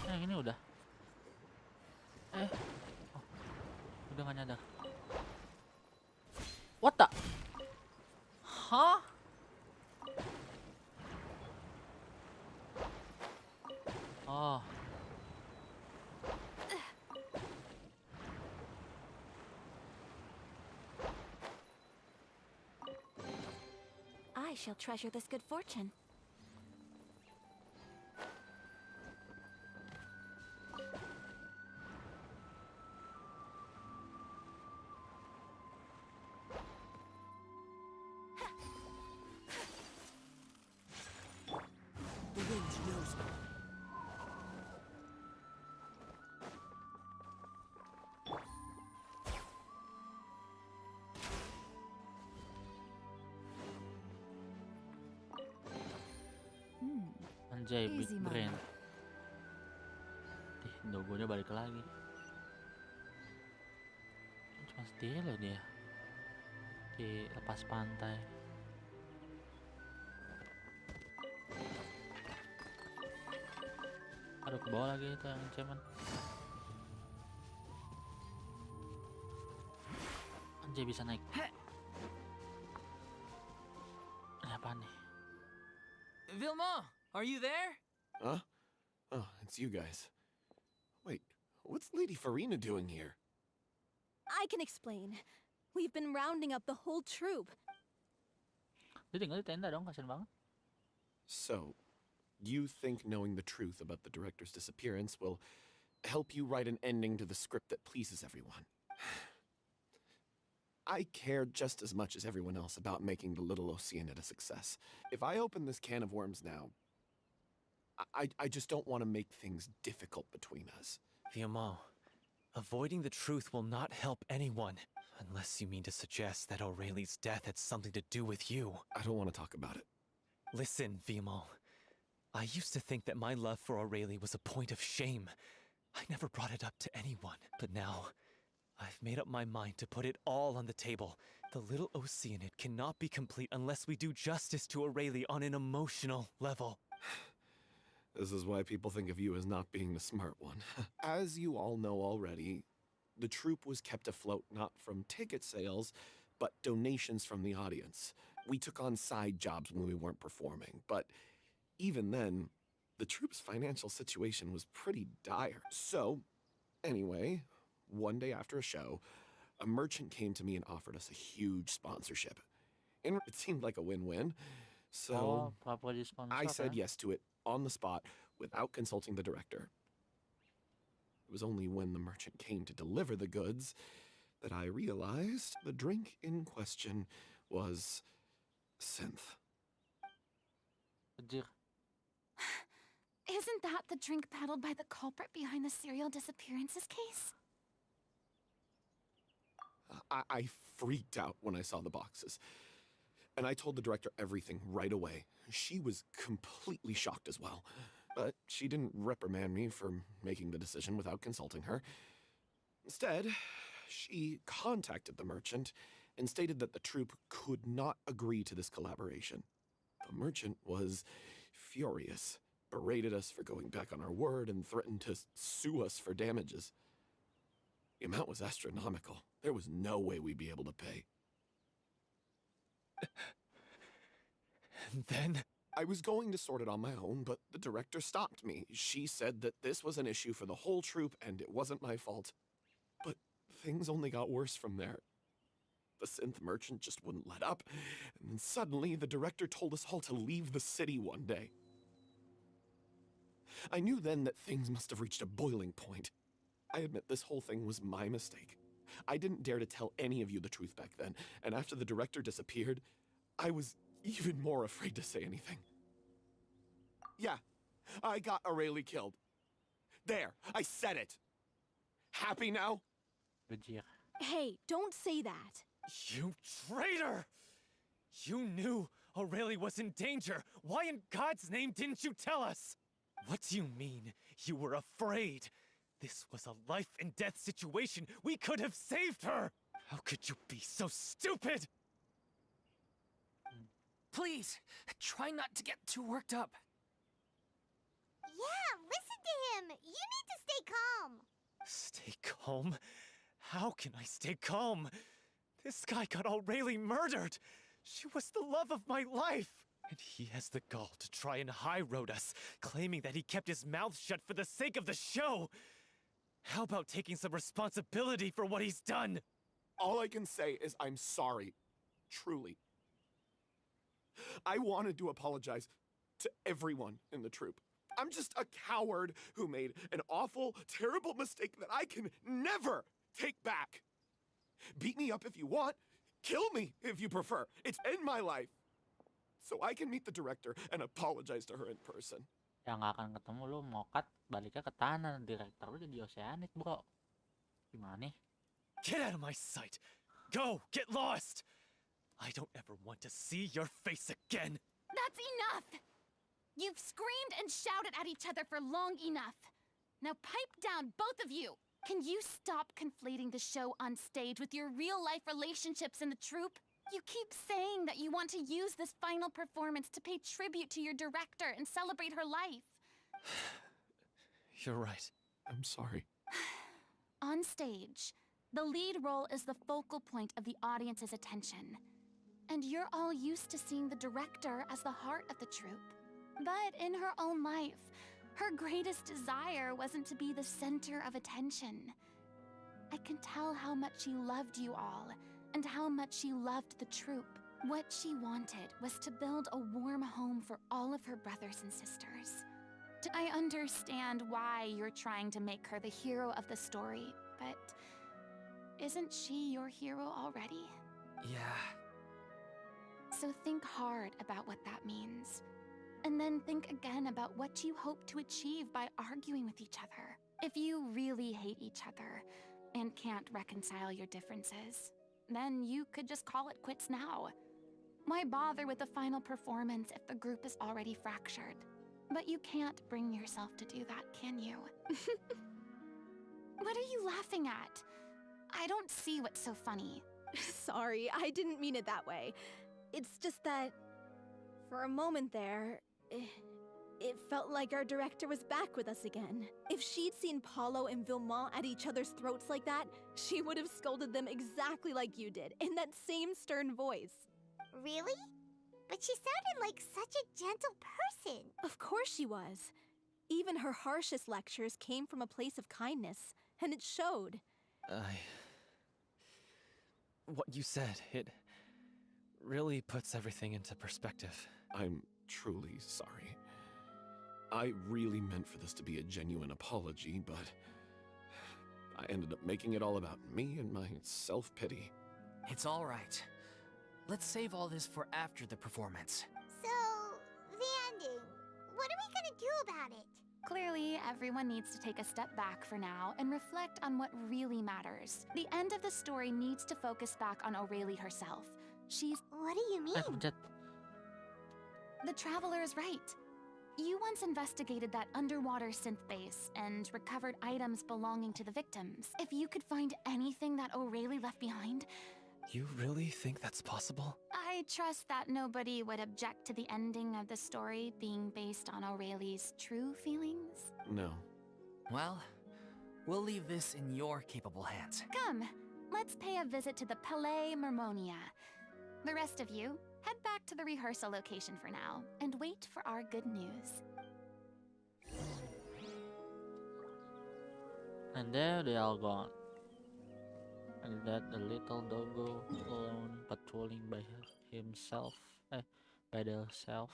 Yang ini udah. Oh, udah gak nyadar. What the? Hah? Oh. I shall treasure this good fortune. The wind knows me. Anjay, big Easy, brain. Mama. Logonya balik lagi. Cuma setia loh dia. Di lepas pantai. Aduh, ke bawah lagi itu yang cemen. Anjay, bisa naik. Ini apaan nih? Vilma, are you there? Huh? Oh, it's you guys. Wait, what's Lady Furina doing here? I can explain. We've been rounding up the whole troop. Dia tinggal di tenda dong, kasian banget. So, you think knowing the truth about the director's disappearance will help you write an ending to the script that pleases everyone? I care just as much as everyone else about making the Little Oceanid a success. If I open this can of worms now, I just don't want to make things difficult between us. Vilma, avoiding the truth will not help anyone. Unless you mean to suggest that Aurelie's death had something to do with you. I don't want to talk about it. Listen, Vilma. I used to think that my love for Aurelie was a point of shame. I never brought it up to anyone. But now, I've made up my mind to put it all on the table. The Little Oceanid cannot be complete unless we do justice to Aurelie on an emotional level. This is why people think of you as not being the smart one. As you all know already, the troupe was kept afloat not from ticket sales, but donations from the audience. We took on side jobs when we weren't performing, but even then, the troupe's financial situation was pretty dire. So, anyway, one day after a show, a merchant came to me and offered us a huge sponsorship. And it seemed like a win-win. So, Properly sponsor. I said yes to it on the spot without consulting the director. It was only when the merchant came to deliver the goods that I realized the drink in question was synth. Anjir. Isn't that the drink peddled by the culprit behind the serial disappearances case? I freaked out when I saw the boxes. And I told the director everything right away. She was completely shocked as well. But she didn't reprimand me for making the decision without consulting her. Instead, she contacted the merchant and stated that the troupe could not agree to this collaboration. The merchant was furious, berated us for going back on our word, and threatened to sue us for damages. The amount was astronomical. There was no way we'd be able to pay. And then? I was going to sort it on my own, but the director stopped me. She said that this was an issue for the whole troupe and it wasn't my fault. But things only got worse from there. The synth merchant just wouldn't let up, and then suddenly the director told us all to leave the city one day. I knew then that things must have reached a boiling point. I admit this whole thing was my mistake. I didn't dare to tell any of you the truth back then, and after the director disappeared, I was even more afraid to say anything. Yeah, I got Aurelie killed. There, I said it. Happy now? Bajir. Hey, don't say that. You traitor! You knew Aurelie was in danger. Why in God's name didn't you tell us? What do you mean, you were afraid? This was a life and death situation. We could have saved her. How could you be so stupid? Please, try not to get too worked up. Yeah, listen to him. You need to stay calm. Stay calm? How can I stay calm? This guy got Aurelie murdered. She was the love of my life. And he has the gall to try and high-road us, claiming that he kept his mouth shut for the sake of the show. How about taking some responsibility for what he's done? All I can say is I'm sorry. Truly. I wanted to apologize to everyone in the troupe. I'm just a coward who made an awful, terrible mistake that I can never take back. Beat me up if you want. Kill me if you prefer. It's in my life. So I can meet the director and apologize to her in person. Yang nggak akan ketemu lu mokat baliknya ke tanah, direktur lu jadi Oceanit, bro. Gimana nih? Get out of my sight! Go! Get lost! I don't ever want to see your face again! That's enough! You've screamed and shouted at each other for long enough. Now pipe down, both of you! Can you stop conflating the show on stage with your real-life relationships in the troupe? You keep saying that you want to use this final performance to pay tribute to your director and celebrate her life. You're right. I'm sorry. On stage, the lead role is the focal point of the audience's attention. And you're all used to seeing the director as the heart of the troupe. But in her own life, her greatest desire wasn't to be the center of attention. I can tell how much she loved you all, and how much she loved the troupe. What she wanted was to build a warm home for all of her brothers and sisters. I understand why you're trying to make her the hero of the story, but isn't she your hero already? Yeah. So think hard about what that means. And then think again about what you hope to achieve by arguing with each other. If you really hate each other and can't reconcile your differences, then you could just call it quits now. Why bother with the final performance if the group is already fractured? But you can't bring yourself to do that, can you? What are you laughing at? I don't see what's so funny. Sorry, I didn't mean it that way. It's just that, for a moment there, it felt like our director was back with us again. If she'd seen Paulo and Vilmont at each other's throats like that, she would have scolded them exactly like you did, in that same stern voice. Really? But she sounded like such a gentle person. Of course she was. Even her harshest lectures came from a place of kindness, and it showed. What you said, it really puts everything into perspective. I'm truly sorry. I really meant for this to be a genuine apology, but I ended up making it all about me and my self-pity. It's all right. Let's save all this for after the performance. So, the ending. What are we gonna do about it? Clearly, everyone needs to take a step back for now and reflect on what really matters. The end of the story needs to focus back on Aurelie herself. What do you mean? The Traveler is right. You once investigated that underwater synth base and recovered items belonging to the victims. If you could find anything that Aurelie left behind... You really think that's possible? I trust that nobody would object to the ending of the story being based on Aurelie's true feelings? No. Well, we'll leave this in your capable hands. Come, let's pay a visit to the Palais Mermonia. The rest of you, head back to the rehearsal location for now, and wait for our good news. And there they all gone. And that the little doggo alone patrolling by himself, by themselves.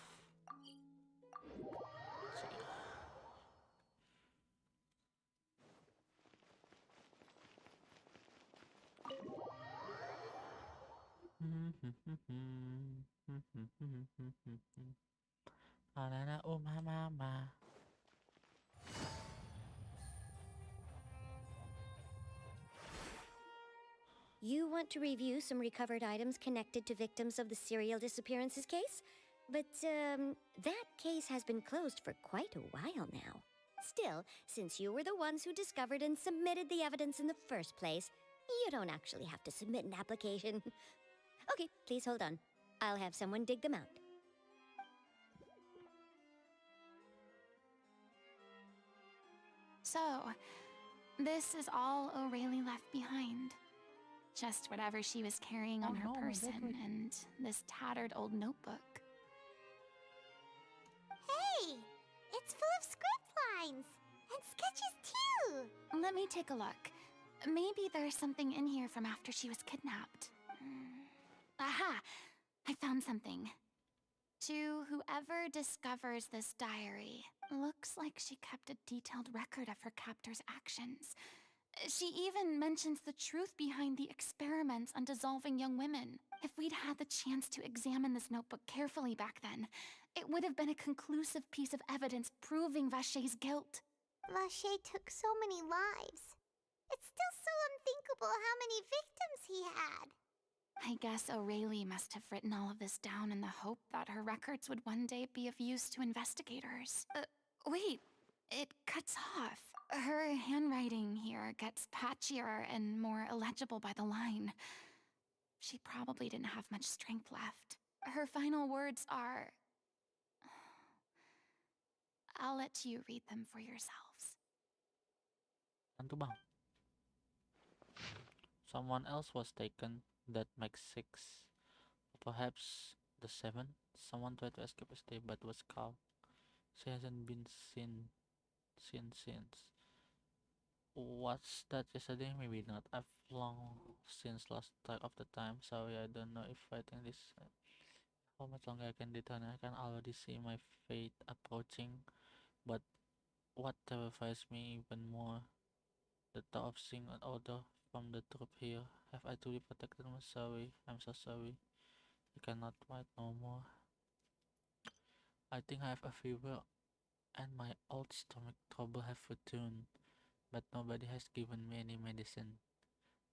Alana mama. You want to review some recovered items connected to victims of the serial disappearances case? But, that case has been closed for quite a while now. Still, since you were the ones who discovered and submitted the evidence in the first place, you don't actually have to submit an application. Okay, please hold on. I'll have someone dig them out. So, this is all O'Reilly left behind. Just whatever she was carrying on her no, person that would- and this tattered old notebook. Hey! It's full of script lines! And sketches too! Let me take a look. Maybe there's something in here from after she was kidnapped. Aha! I found something. To whoever discovers this diary, looks like she kept a detailed record of her captor's actions. She even mentions the truth behind the experiments on dissolving young women. If we'd had the chance to examine this notebook carefully back then, it would have been a conclusive piece of evidence proving Vachey's guilt. Vachey took so many lives. It's still so unthinkable how many victims he had. I guess O'Reilly must have written all of this down in the hope that her records would one day be of use to investigators. Wait, it cuts off. Her handwriting here gets patchier and more illegible by the line. She probably didn't have much strength left. Her final words are... I'll let you read them for yourselves. Tentu bang. Someone else was taken. That makes 6. Perhaps the 7. Someone tried to escape yesterday but was caught. She hasn't been seen since. What's that yesterday? Maybe not. I've long since lost track of the time. Sorry, I don't know if fighting this. How much longer I can detain? I can already see my fate approaching. But what terrifies me even more, the thought of seeing an order from the troop here. Have I truly protected them? Sorry, I'm so sorry. I cannot fight no more. I think I have a fever and my old stomach trouble have returned, but nobody has given me any medicine.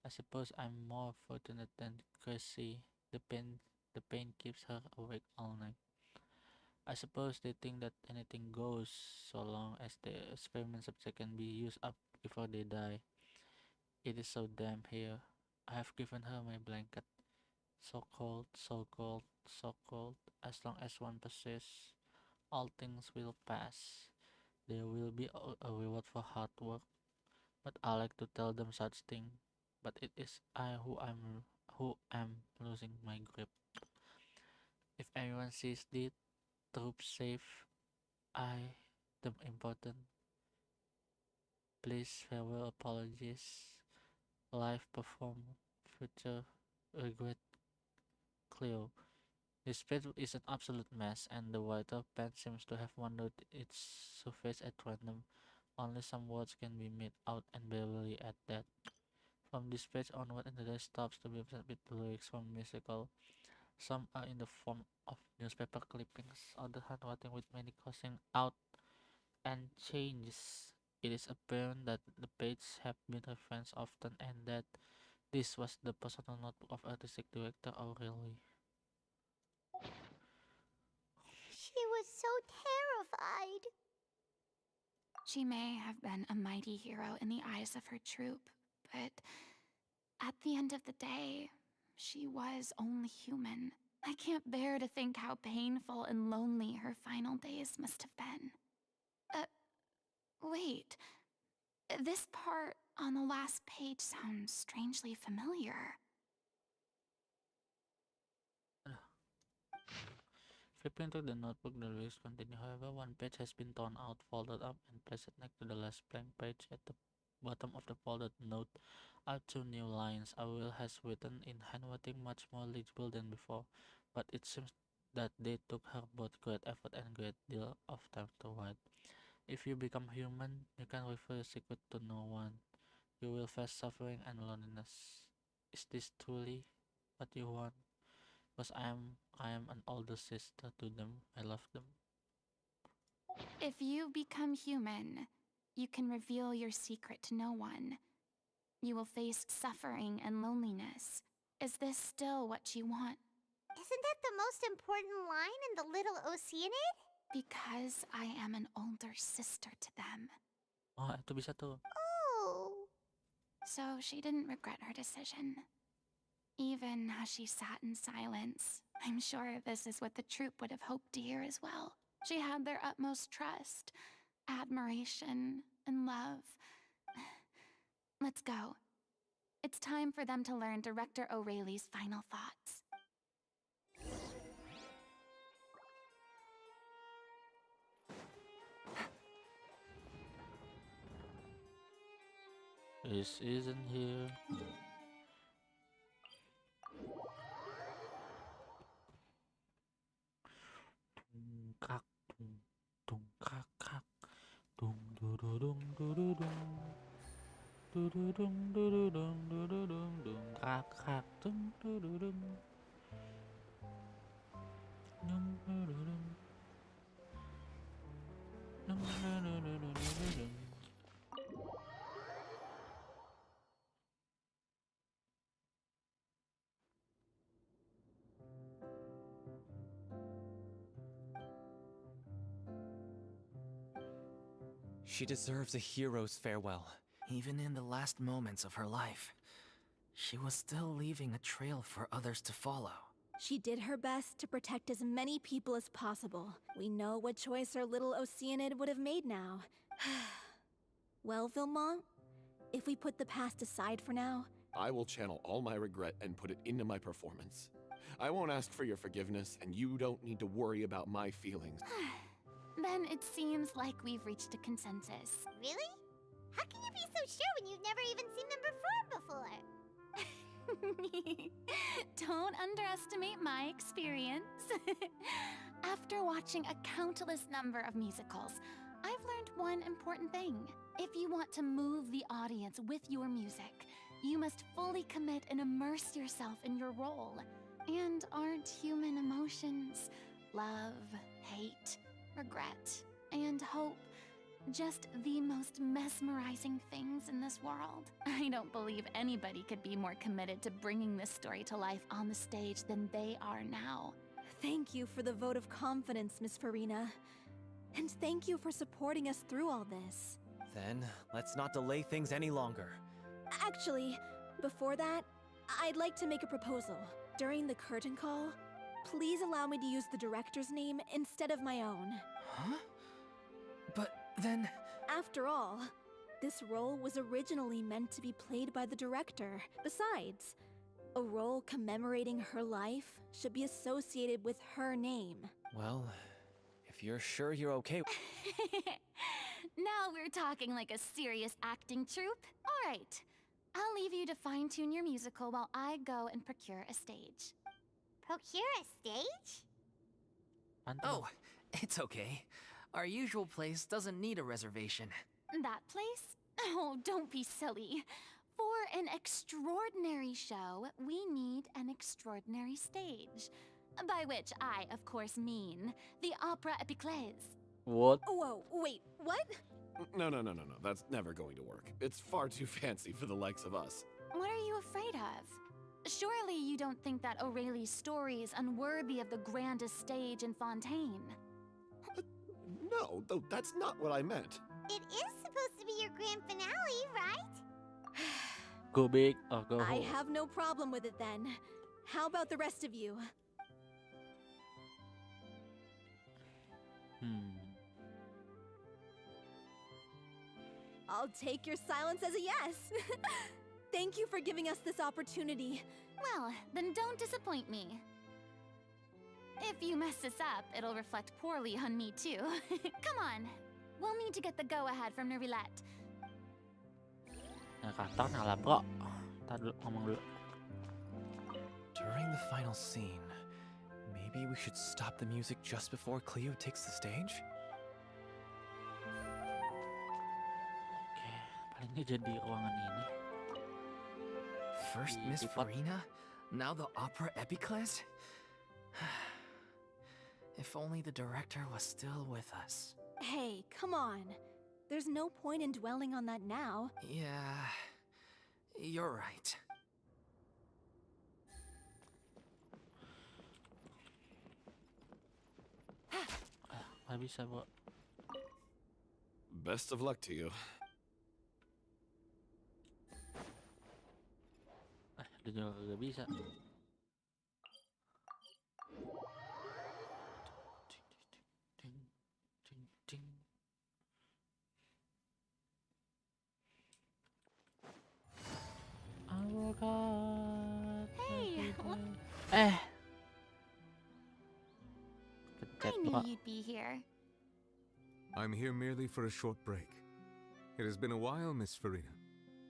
I suppose I'm more fortunate than Chrissy. The pain keeps her awake all night. I suppose they think that anything goes so long as the experiment subject can be used up before they die. It is so damp here. I have given her my blanket. So cold, so cold, so cold. As long as one persists, all things will pass. There will be a reward for hard work. But I like to tell them such thing. But it is I who am losing my grip. If anyone sees the troops safe, I them important. Please farewell apologies. Live perform future regret Cleo. This page is an absolute mess, and the writer pen seems to have wandered its surface at random. Only some words can be made out and barely at that. From this page onward, the text stops to be present with lyrics from musical. Some are in the form of newspaper clippings, other handwriting with many crossing out and changes. It is apparent that the pages have been referenced often and that this was the personal notebook of artistic director O'Reilly. She was so terrified. She may have been a mighty hero in the eyes of her troop, but at the end of the day, she was only human. I can't bear to think how painful and lonely her final days must have been. Wait. This part on the last page sounds strangely familiar. Flipping through the notebook, the lyrics continue. However, one page has been torn out, folded up, and placed next to the last blank page. At the bottom of the folded note are 2 new lines. Aurel has written in handwriting much more legible than before, but it seems that they took her both great effort and great deal of time to write. If you become human, you can reveal your secret to no one. You will face suffering and loneliness. Is this truly what you want? Because I am an older sister to them. I love them. If you become human, you can reveal your secret to no one. You will face suffering and loneliness. Is this still what you want? Isn't that the most important line in the Little Oceanid? Because I am an older sister to them. Oh, itu bisa tuh. Oh. So she didn't regret her decision. Even as she sat in silence, I'm sure this is what the troupe would have hoped to hear as well. She had their utmost trust, admiration, and love. Let's go. It's time for them to learn Director O'Reilly's final thoughts. This isn't here. Kak, dung kak kak, dung du du dung du du dung, du du dung du du dung du du dung dung kak kak dung du du dung, dung du du dung, dung du du du du du dung. She deserves a hero's farewell. Even in the last moments of her life, she was still leaving a trail for others to follow. She did her best to protect as many people as possible. We know what choice our little Oceanid would have made now. Well, Vilmont, if we put the past aside for now, I will channel all my regret and put it into my performance. I won't ask for your forgiveness, and you don't need to worry about my feelings. Then it seems like we've reached a consensus. Really? How can you be so sure when you've never even seen them perform before? Don't underestimate my experience. After watching a countless number of musicals, I've learned one important thing. If you want to move the audience with your music, you must fully commit and immerse yourself in your role. And aren't human emotions, love, hate, regret, and hope just the most mesmerizing things in this world? I don't believe anybody could be more committed to bringing this story to life on the stage than they are now. thank you for the vote of confidence, Miss Furina. And thank you for supporting us through all this. Then, let's not delay things any longer. Actually, before that, I'd like to make a proposal. During the curtain call, please allow me to use the director's name instead of my own. Huh? But then... After all, this role was originally meant to be played by the director. Besides, a role commemorating her life should be associated with her name. Well, if you're sure you're okay... Now we're talking like a serious acting troupe. All right, I'll leave you to fine-tune your musical while I go and procure a stage. Procure a stage? Oh, it's okay. Our usual place doesn't need a reservation. That place? Oh, don't be silly. For an extraordinary show, we need an extraordinary stage. By which I, of course, mean the Opera Epiclese. What? Whoa, wait, what? No. That's never going to work. It's far too fancy for the likes of us. What are you afraid of? Surely you don't think that O'Reilly's story is unworthy of the grandest stage in Fontaine. No, though that's not what I meant. It is supposed to be your grand finale, right? Go big or go I home. have no problem with it then. How about the rest of you? I'll take your silence as a yes. Thank you for giving us this opportunity. Well, then don't disappoint me. If you mess this up, it'll reflect poorly on me too. Come on, we'll need to get the go-ahead from Nyelesain. Nah, kantor nyala bro. Ntar dulu ngomong dulu. During the final scene, maybe we should stop the music just before Cleo takes the stage? Oke, paling nggak jadi ruangan ini. First Miss Furina, now the Opera Epiclese? If only the director was still with us. Hey, come on. There's no point in dwelling on that now. Yeah, you're right. Nggak bisa, Bro. Best of luck to you. Dia juga nggak bisa. Hey, look, Pencet, I knew Bro. you'd be here. I'm here merely for a short break. It has been a while, Miss Furina.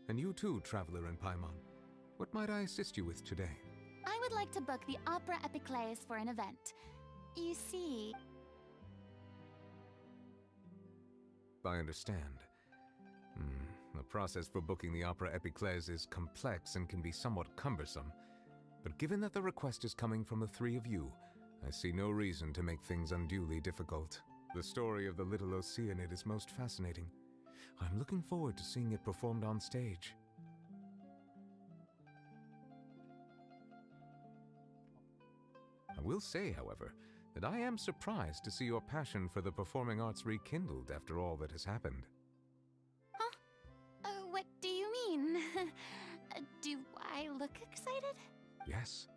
And you too, traveler in Paimon. What might I assist you with today? I would like to book the Opera Epiclese for an event. You see, I understand. The process for booking the Opera Epiclese is complex and can be somewhat cumbersome. But given that the request is coming from the three of you, I see no reason to make things unduly difficult. The story of the little Oceanid is most fascinating. I'm looking forward to seeing it performed on stage. I will say, however, that I am surprised to see your passion for the performing arts rekindled after all that has happened. what do you mean? Do I look excited? Yes,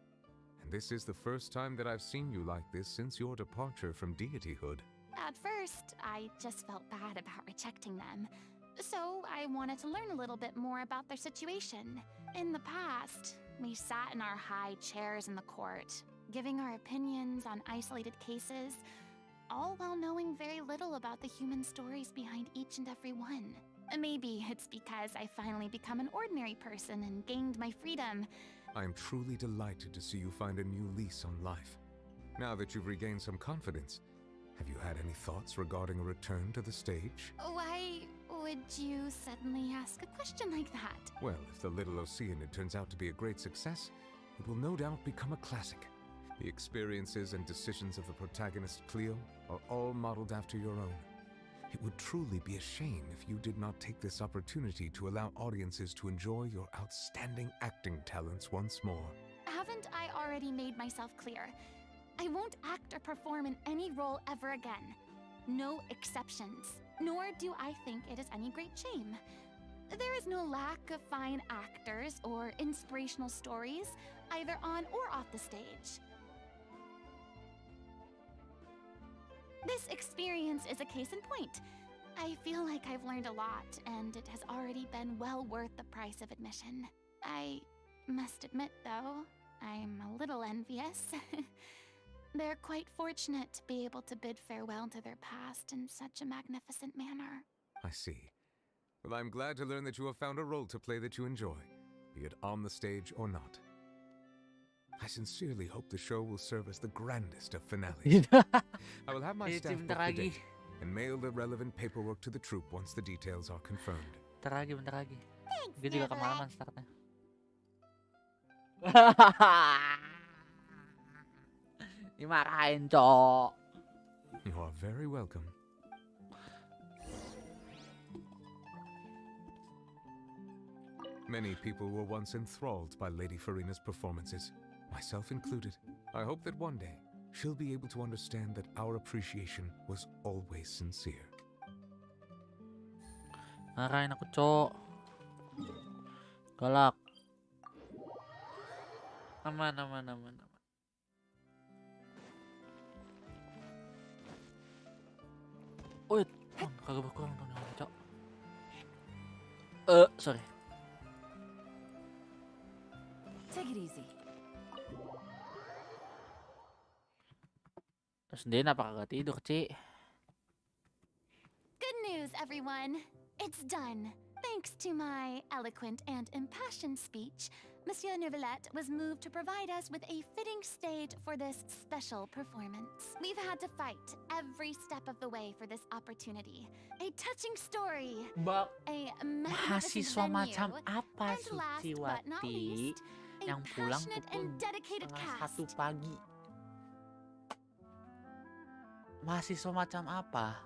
and this is the first time that I've seen you like this since your departure from deityhood. At first, I just felt bad about rejecting them. So I wanted to learn a little bit more about their situation. In the past, we sat in our high chairs in the court, giving our opinions on isolated cases, all while knowing very little about the human stories behind each and every one. Maybe it's because I finally become an ordinary person and gained my freedom. I am truly delighted to see you find a new lease on life. Now that you've regained some confidence, have you had any thoughts regarding a return to the stage? Why would you suddenly ask a question like that? Well, if the little Oceanid turns out to be a great success, it will no doubt become a classic. The experiences and decisions of the protagonist Cleo are all modeled after your own. It would truly be a shame if you did not take this opportunity to allow audiences to enjoy your outstanding acting talents once more. Haven't I already made myself clear? I won't act or perform in any role ever again. No exceptions. Nor do I think it is any great shame. There is no lack of fine actors or inspirational stories, either on or off the stage. This experience is a case in point. I feel like I've learned a lot, and it has already been well worth the price of admission. I must admit, though, I'm a little envious. They're quite fortunate to be able to bid farewell to their past in such a magnificent manner. I see. Well, I'm glad to learn that you have found a role to play that you enjoy, be it on the stage or not. I sincerely hope the show will serve as the grandest of finales. I will have my staff book the date and mail the relevant paperwork to the troupe once the details are confirmed. Bentar lagi. Thanks, Gue juga Never. kemalaman startnya. Dimarahin, Cok. You are very welcome. Many people were once enthralled by Lady Furina's performances, myself included. I hope that one day she'll be able to understand that our appreciation was always sincere. Marahin aku, Cok. Galak. Aman. Wait, kagak berkurang dong, Cok. Sorry. Take it easy. Terus dia apa kagak tidur, Ci? Good news, everyone. It's done. Thanks to my eloquent and impassioned speech, Monsieur Neuvillette was moved to provide us with a fitting stage for this special performance. We've had to fight every step of the way for this opportunity. A touching story, a magnificent Mahasiswa venue, macam apa, and last but not Suciwati, least, a yang pulang passionate pukul and dedicated 1:30 cast. pagi? Mahasiswa macam apa?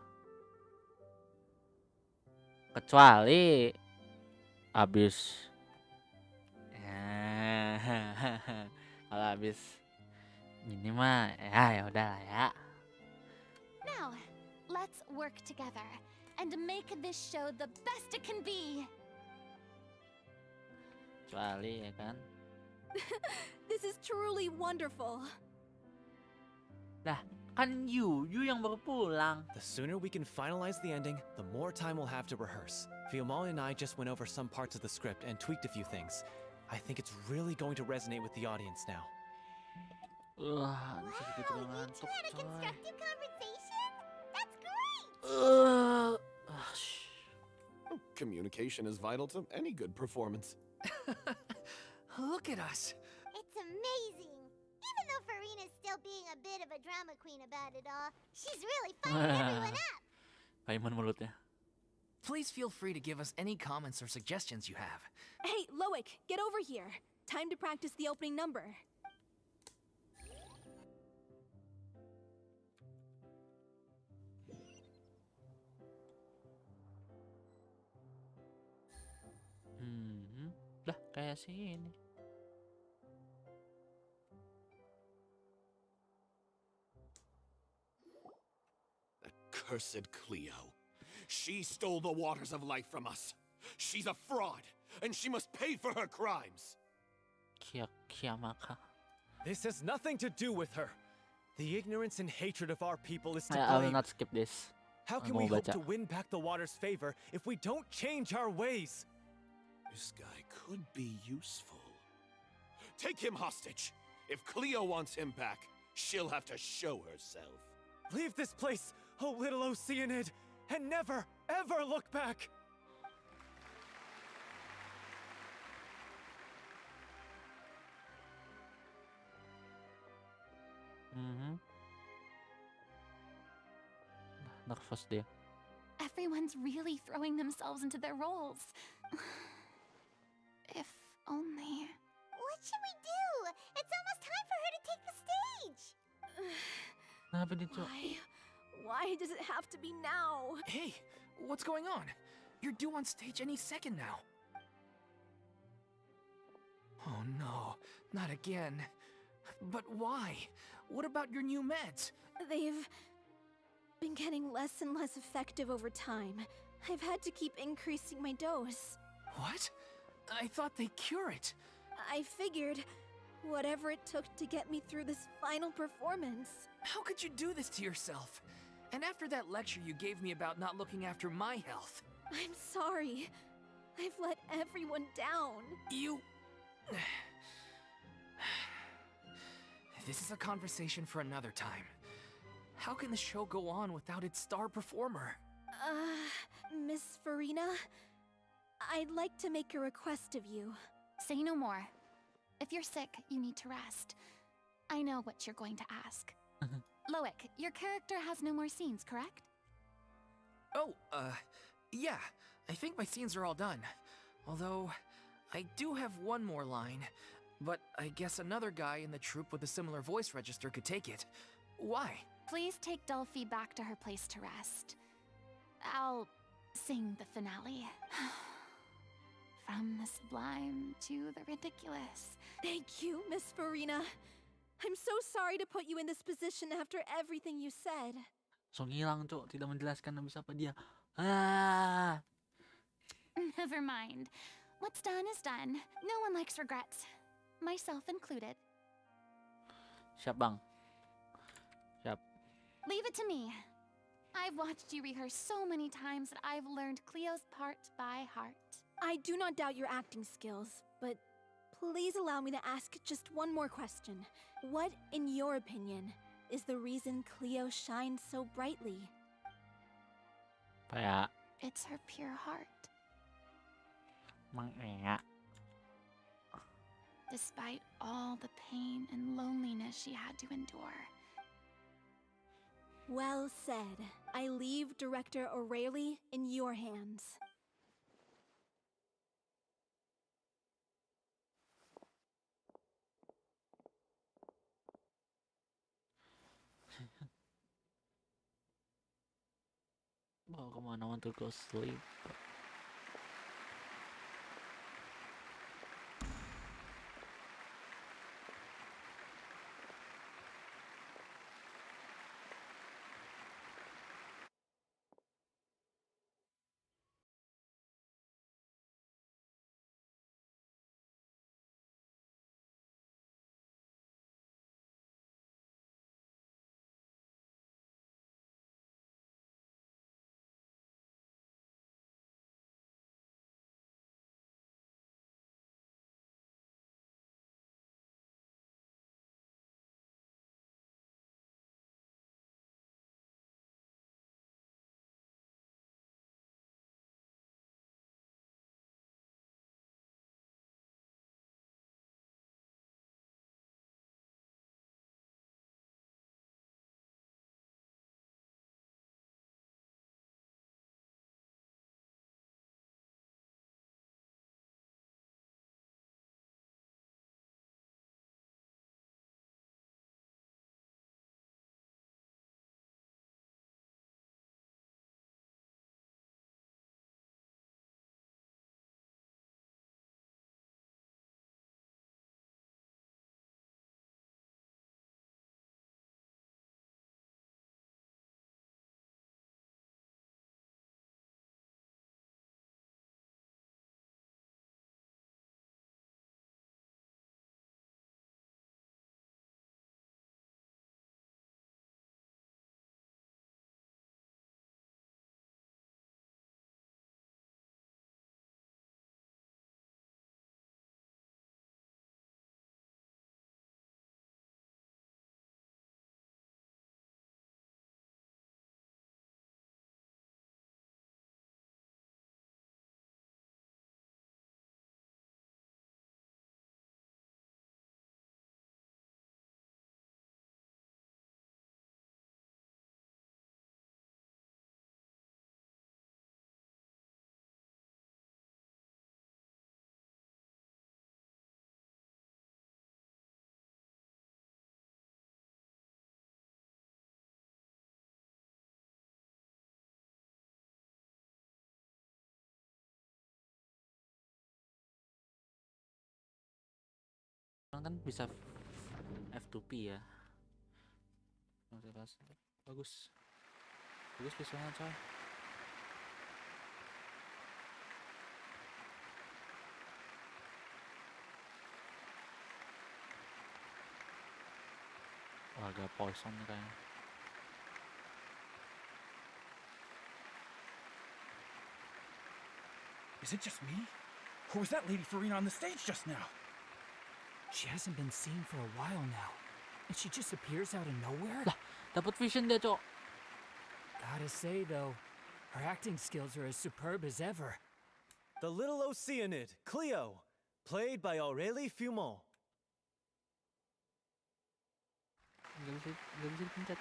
Kecuali abis kalau abis ini mah ya udahlah ya. Now, let's work together and make this show the best it can be. Kecuali ya kan. This is truly wonderful. Lah, kan you yang baru pulang. The sooner we can finalize the ending, the more time we'll have to rehearse. Fiamma and I just went over some parts of the script and tweaked a few things. I think it's really going to resonate with the audience now. Wah, Wow, gitu you ngantuk, two had a coy. constructive conversation? That's great! Communication is vital to any good performance. Look at us. It's amazing. Even though Furina's still being a bit of a drama queen about it all, she's really firing everyone up. Paiman mulutnya. Please feel free to give us any comments or suggestions you have. Hey, Loic, get over here. Time to practice the opening number. Lah, kayak sini. That cursed Cleo. She stole the waters of life from us. She's a fraud, and she must pay for her crimes. Kiamaka. This has nothing to do with her. The ignorance and hatred of our people is to I will blame. not skip this. How can Mau we hope baca. to win back the water's favor if we don't change our ways? This guy could be useful. Take him hostage. If Cleo wants him back, she'll have to show herself. Leave this place, oh little Oceanid, and never, ever look back! Nervous dia. Everyone's really throwing themselves into their roles. If only. What should we do? It's almost time for her to take the stage. Kenapa dia Why does it have to be now? Hey, what's going on? You're due on stage any second now. Oh no, not again. But why? What about your new meds? They've been getting less and less effective over time. I've had to keep increasing my dose. What? I thought they cure it. I figured whatever it took to get me through this final performance. How could you do this to yourself? And after that lecture you gave me about not looking after my health. I'm sorry. I've let everyone down. You... This is a conversation for another time. How can the show go on without its star performer? Miss Furina? I'd like to make a request of you. Say no more. If you're sick, you need to rest. I know what you're going to ask. Loic, your character has no more scenes, correct? Oh, yeah. I think my scenes are all done. Although, I do have one more line. But I guess another guy in the troupe with a similar voice register could take it. Why? Please take Delphi back to her place to rest. I'll sing the finale. From the sublime to the ridiculous. Thank you, Miss Furina. I'm so sorry to put you in this position after everything you said. So ngilang, Cuk. Tidak menjelaskan habis apa dia. Never mind. What's done is done. No one likes regrets. Myself included. Siap, Bang. Siap. Leave it to me. I've watched you rehearse so many times that I've learned Cleo's part by heart. I do not doubt your acting skills, but please allow me to ask just one more question. What, in your opinion, is the reason Cleo shines so brightly? Kayak It's her pure heart. mengeak. Despite all the pain and loneliness she had to endure. Well said. I leave Director O'Reilly in your hands. Mau kemana, want to go sleep? bisa F2P ya. Bagus. Bagus pistolnya coy. Wah, agak poison nih kayaknya. Is it just me? Or was that Lady Furina on the stage just now? She hasn't been seen for a while now. And she just appears out of nowhere? Lah, dapat vision dia, Cok. Gotta say though, her acting skills are as superb as ever. The little Oceanid, Cleo, played by Aurélie Fumont. Gak bisa dipencet.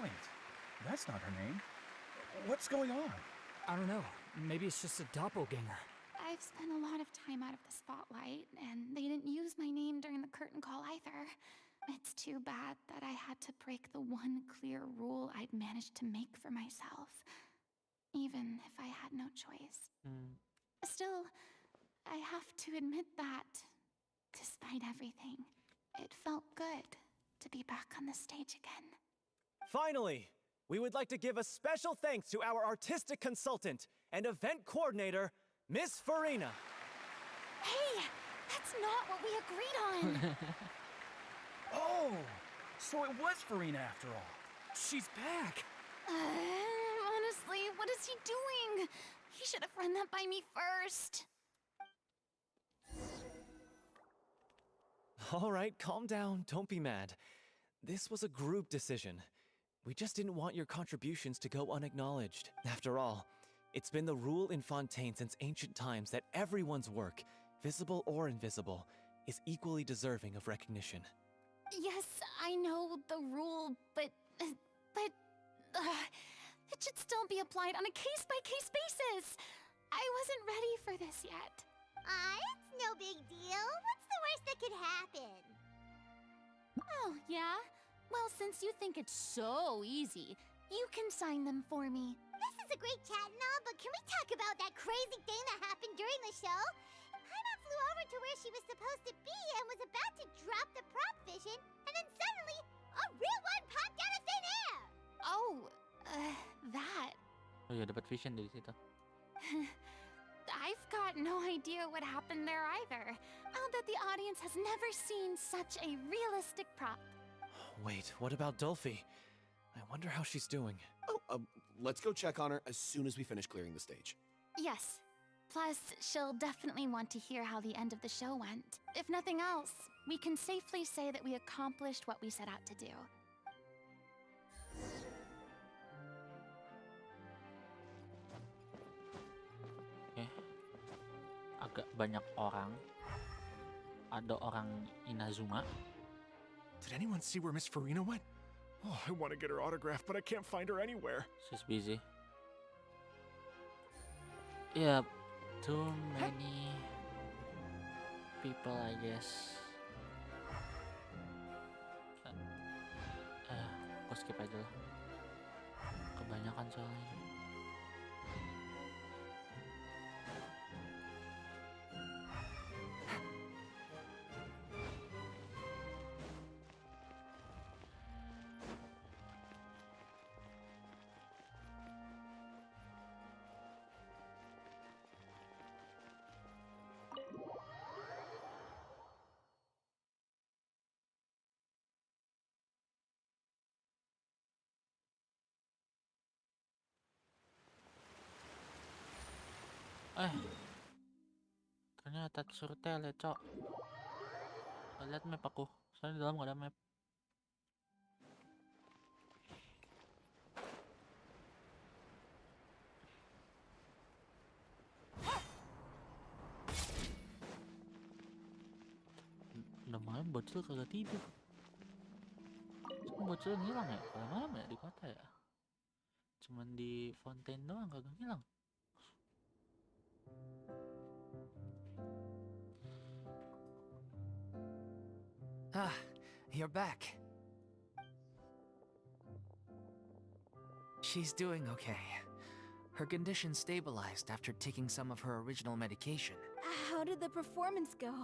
Wait, that's not her name. What's going on? I don't know. Maybe it's just a doppelganger. I've spent a lot of time out of the spotlight, and they didn't use my name during the curtain call either. It's too bad that I had to break the one clear rule I'd managed to make for myself, even if I had no choice. Still, I have to admit that, despite everything, it felt good to be back on the stage again. Finally, we would like to give a special thanks to our artistic consultant and event coordinator, Miss Furina. Hey, that's not what we agreed on. Oh, so it was Furina after all. She's back. Honestly, what is he doing? He should have run that by me first. All right, calm down, don't be mad. This was a group decision. We just didn't want your contributions to go unacknowledged. After all, it's been the rule in Fontaine since ancient times that everyone's work, visible or invisible, is equally deserving of recognition. Yes, I know the rule, but it should still be applied on a case-by-case basis. I wasn't ready for this yet. It's no big deal. What's the worst that could happen? Oh, yeah? Well, since you think it's so easy, you can sign them for me. This is a great chat and all, but can we talk about that crazy thing that happened during the show? Hana flew over to where she was supposed to be and was about to drop the prop vision, and then suddenly, a real one popped out of thin air! Oh, that. Oh ya, dapat vision dari situ. I've got no idea what happened there either. I'll bet the audience has never seen such a realistic prop. Wait, what about Dolphy? I wonder how she's doing. Oh, let's go check on her as soon as we finish clearing the stage. Yes. Plus, she'll definitely want to hear how the end of the show went. If nothing else, we can safely say that we accomplished what we set out to do. Agak banyak orang. Ada orang Inazuma. Did anyone see where Miss Furina went? Oh, I want to get her autograph, but I can't find her anywhere. She's busy. Yeah, too many people, I guess. Aku skip aja lah. Kebanyakan soalnya. Ternyata disuruh tele, Cok. Lihat map aku. Soalnya di dalam gak ada map. Udah malam bocil kagak tidur. Cuma bocil ngilang ya? Kalau malam ya di kota ya? Cuman di Fontaine doang kagak ngilang. Ah, you're back. She's doing okay. Her condition stabilized after taking some of her original medication. How did the performance go?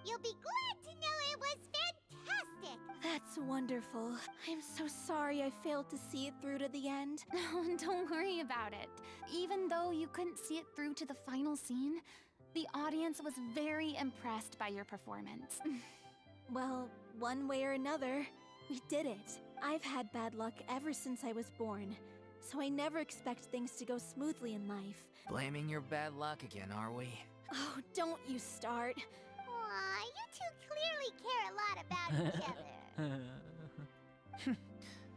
You'll be glad to know it was fantastic! That's wonderful. I'm so sorry I failed to see it through to the end. Oh, don't worry about it. Even though you couldn't see it through to the final scene, the audience was very impressed by your performance. Well, one way or another, we did it. I've had bad luck ever since I was born, so I never expect things to go smoothly in life. Blaming your bad luck again, are we? Oh, don't you start. Aw, you two clearly care a lot about each other.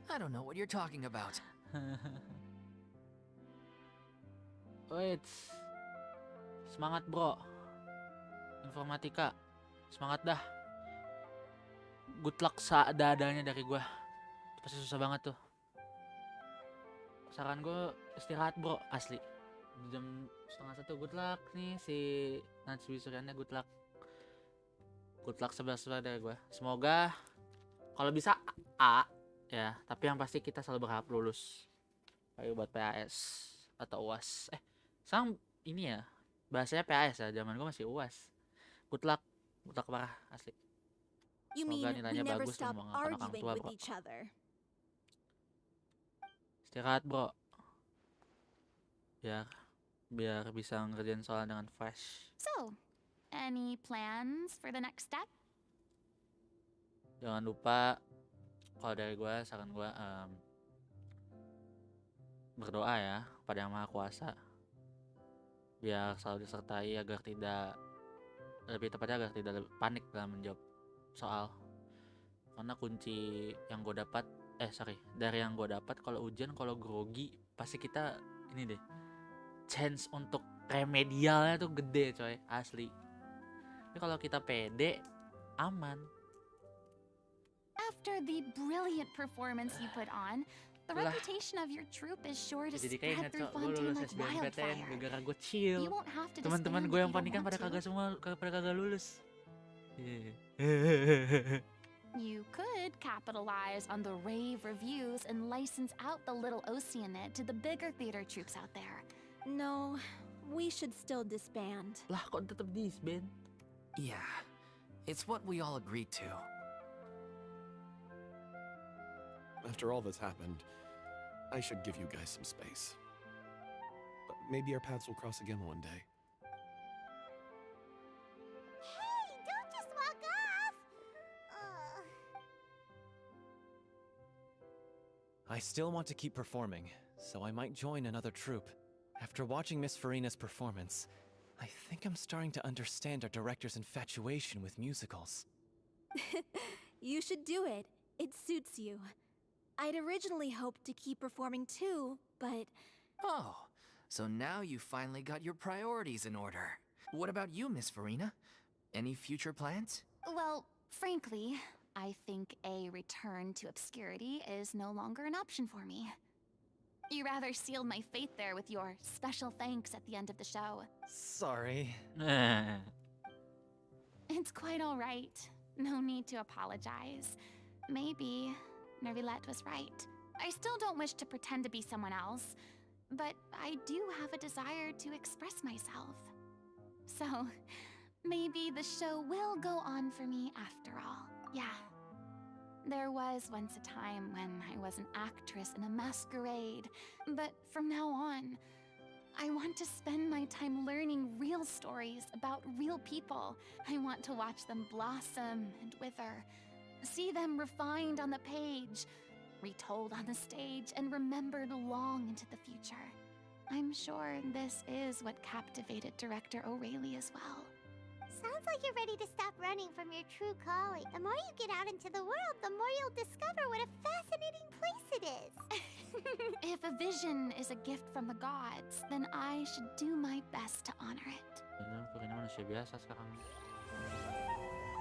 I don't know what you're talking about. Wait. Semangat bro. Informatika. Semangat dah. Good luck sa dadanya dari gua. Itu pasti susah banget tuh. Saran gue istirahat bro, asli. Jam 12:30 good luck nih si Natsui Suryanya, good luck. Good luck sebelah dari gue. Semoga kalau bisa A ya, tapi yang pasti kita selalu berharap lulus. Ayo buat PAS atau UAS. Sekarang ini ya, bahasanya PAS ya, zaman gue masih UAS. Good luck parah asli. You mean Semoga we nilainya never bagus stop dan mengakan orang arguing tua with bro. each other? Istirahat bro. Biar bisa ngerjain soal dengan fresh. So, any plans for the next step? Jangan lupa, kalau dari gue, saran gue berdoa ya kepada Yang Maha Kuasa, biar selalu disertai agar tidak, lebih tepatnya agar tidak panik dalam menjawab soal. Karena kunci yang gue dapat, dari yang gue dapat, kalau ujian, kalau grogi, pasti kita ini deh, chance untuk remedialnya tuh gede coy, asli. Tapi kalau kita pede, aman. After the brilliant performance you put on, the reputation of your troupe is sure to Jadi spread kayak through gue Fontaine lulus like SBMPTN wildfire. gara-gara gue chill. You won't have to Teman-teman disband gue if yang you don't panikan want pada to. kagak semua, pada kagak lulus. You could capitalize on the rave reviews and license out the little Oceanid to the bigger theater troupes out there. No, we should still disband. Lah kok tetap disband? Yeah, it's what we all agreed to. After all that's happened, I should give you guys some space. But maybe our paths will cross again one day. Hey, don't just walk off! I still want to keep performing, so I might join another troupe. After watching Miss Furina's performance, I think I'm starting to understand our director's infatuation with musicals. You should do it. It suits you. I'd originally hoped to keep performing too, but... Oh, so now you finally got your priorities in order. What about you, Miss Furina? Any future plans? Well, frankly, I think a return to obscurity is no longer an option for me. You rather sealed my fate there with your special thanks at the end of the show. Sorry. It's quite all right. No need to apologize. Maybe Nervilette was right. I still don't wish to pretend to be someone else, but I do have a desire to express myself. So, maybe the show will go on for me after all. Yeah. There was once a time when I was an actress in a masquerade, but from now on, I want to spend my time learning real stories about real people. I want to watch them blossom and wither, see them refined on the page, retold on the stage, and remembered long into the future. I'm sure this is what captivated Director O'Reilly as well. Sounds like you're ready to stop running from your true calling. The more you get out into the world, the more you'll discover what a fascinating place it is. If a vision is a gift from the gods, then I should do my best to honor it. Bener, Furina manusia biasa sekarang.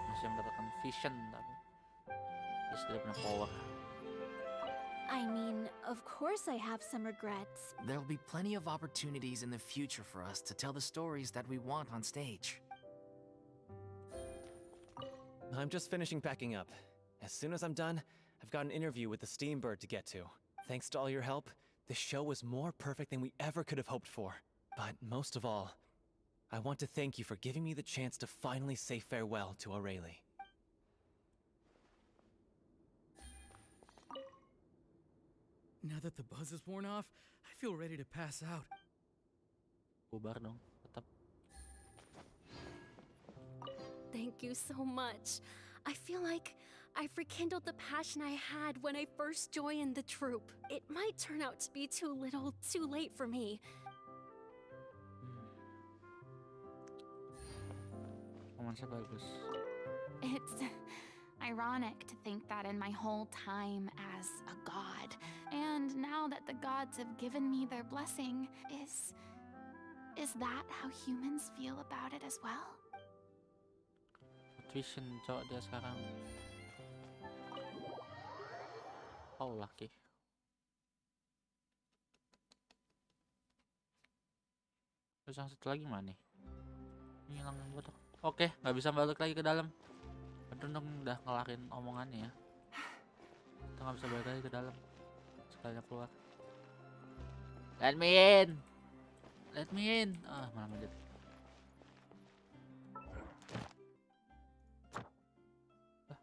Masih mendapatkan vision, tapi dia sudah punya power. I mean, of course I have some regrets. There'll be plenty of opportunities in the future for us to tell the stories that we want on stage. I'm just finishing packing up. As soon as I'm done, I've got an interview with the Steambird to get to. Thanks to all your help, this show was more perfect than we ever could have hoped for. But most of all, I want to thank you for giving me the chance to finally say farewell to Aurelie. Now that the buzz is worn off, I feel ready to pass out. Bubar dong, tetap. Thank you so much. I feel like I've rekindled the passion I had when I first joined the troupe. It might turn out to be too little, too late for me. Romansnya bagus. It's ironic to think that in my whole time as a god, and now that the gods have given me their blessing, is that how humans feel about it as well? Vision cowok dia sekarang. Oh laki. Terus yang satu lagi mana nih? Ini hilang botak. Oke, nggak bisa balik lagi ke dalam. Aduh, udah ngelarin omongannya ya. Kita nggak bisa balik lagi ke dalam. Sekalinya keluar. Let me in. Let me in. Ah, malah manjat.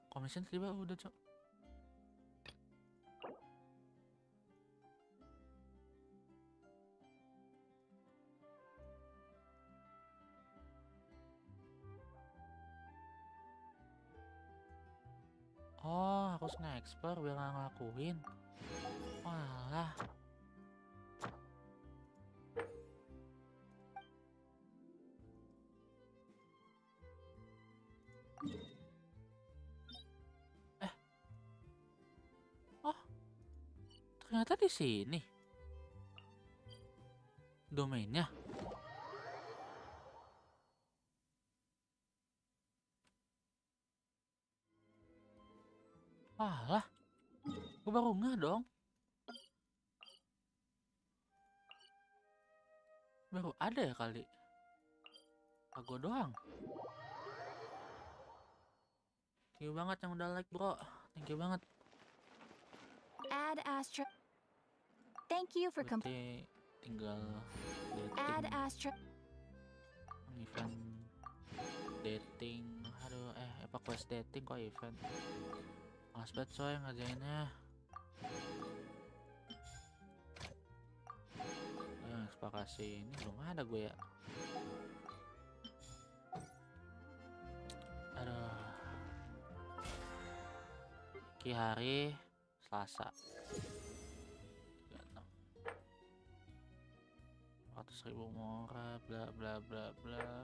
Commission tiba udah, Cok. Oh, aku harus nge-explore biar nggak ngelakuin. Walah. Oh, ternyata di sini domainnya. Walah, gue baru nggak dong. Baru ada ya kali. Aku doang. Thank you banget yang udah like, bro. Thank you banget. Add Astra. Thank you for Berarti tinggal Add dating. Astra. Event dating. Aduh, apa quest dating kok event? Males banget coy ngerjainnya. Ekspektasi ini belum ada gue ya. Aduh. Ki hari Selasa 36 100.000 mora bla bla bla bla.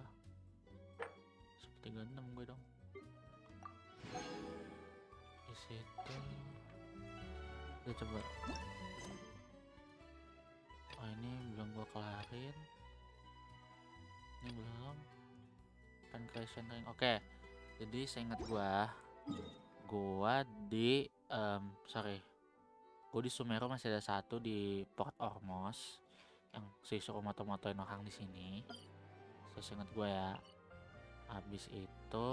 36 gue dong. Di situ udah coba. Oh ini belum gua kelarin. Ini belum. Pancreation ring. Oke. Jadi seingat gua di gua di Sumeru masih ada satu di Port Ormos yang si suruh moto-motoin orang di sini. Seingat gua ya. Habis itu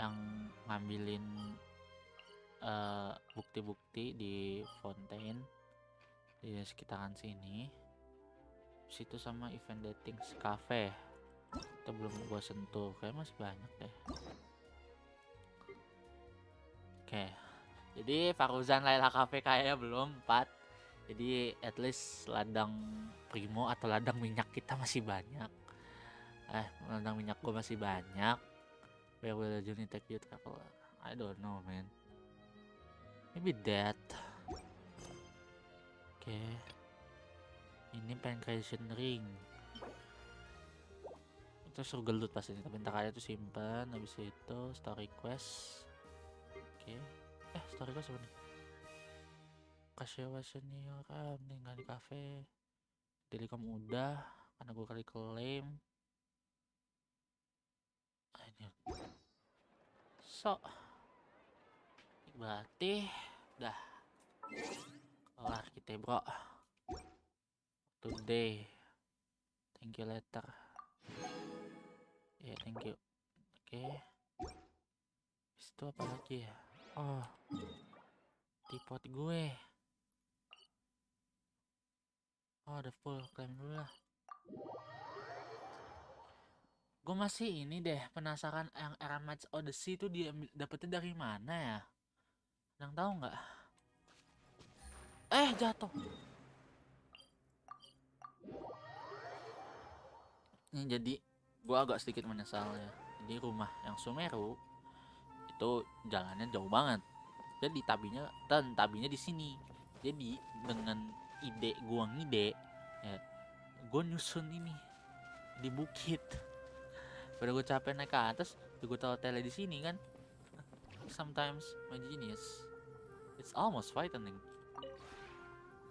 yang ngambilin bukti-bukti di Fontaine di sekitaran sini. Situ sama event dating cafe itu belum gua sentuh, kayak masih banyak deh. Oke, jadi Faruzan Laila Cafe kayaknya belum 4. Jadi at least ladang primo atau ladang minyak kita masih banyak. Ladang minyak gua masih banyak. Where will the journey take you travel? I don't know, man. Maybe that. Oke. Ini pancreation ring. Itu suruh gelut pas ini. Tapi ntar aja tuh simpan. Habis itu story quest. Oke. Story quest apa nih? Kasih senior tinggal di cafe. Telekom udah. Karena gue kali claim. Ini. So. Berarti dah kelar kita bro. Today. Thank you later. Ya thank you. Oke. Itu apa lagi ya? Oh, tripod gue. Oh ada full, klaim dulu lah. Gue masih ini deh penasaran yang Era Match Odyssey itu dia dapetnya dari mana ya? Yang tahu nggak? Jatuh. Ini jadi gue agak sedikit menyesal ya. Jadi rumah yang Sumeru itu jalannya jauh banget. Jadi tabinya di sini. Jadi dengan ide gua ngide ya, gue nyusun ini di bukit. Pada gue capek naik ke atas, gue tahu tele di sini kan. Sometimes my genius, it's almost frightening.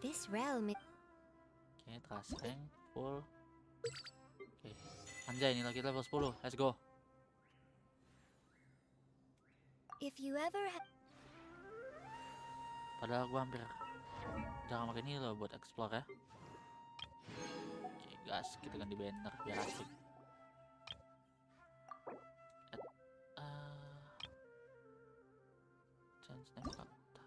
This realm is... Oke, trust rank full. Oke, anjay ini lagi level 10. Let's go. If you ever Padahal gue hampir jangan pakai ini loh buat explore ya. Oke, gas kita ganti banner biar asik. Change name fakta.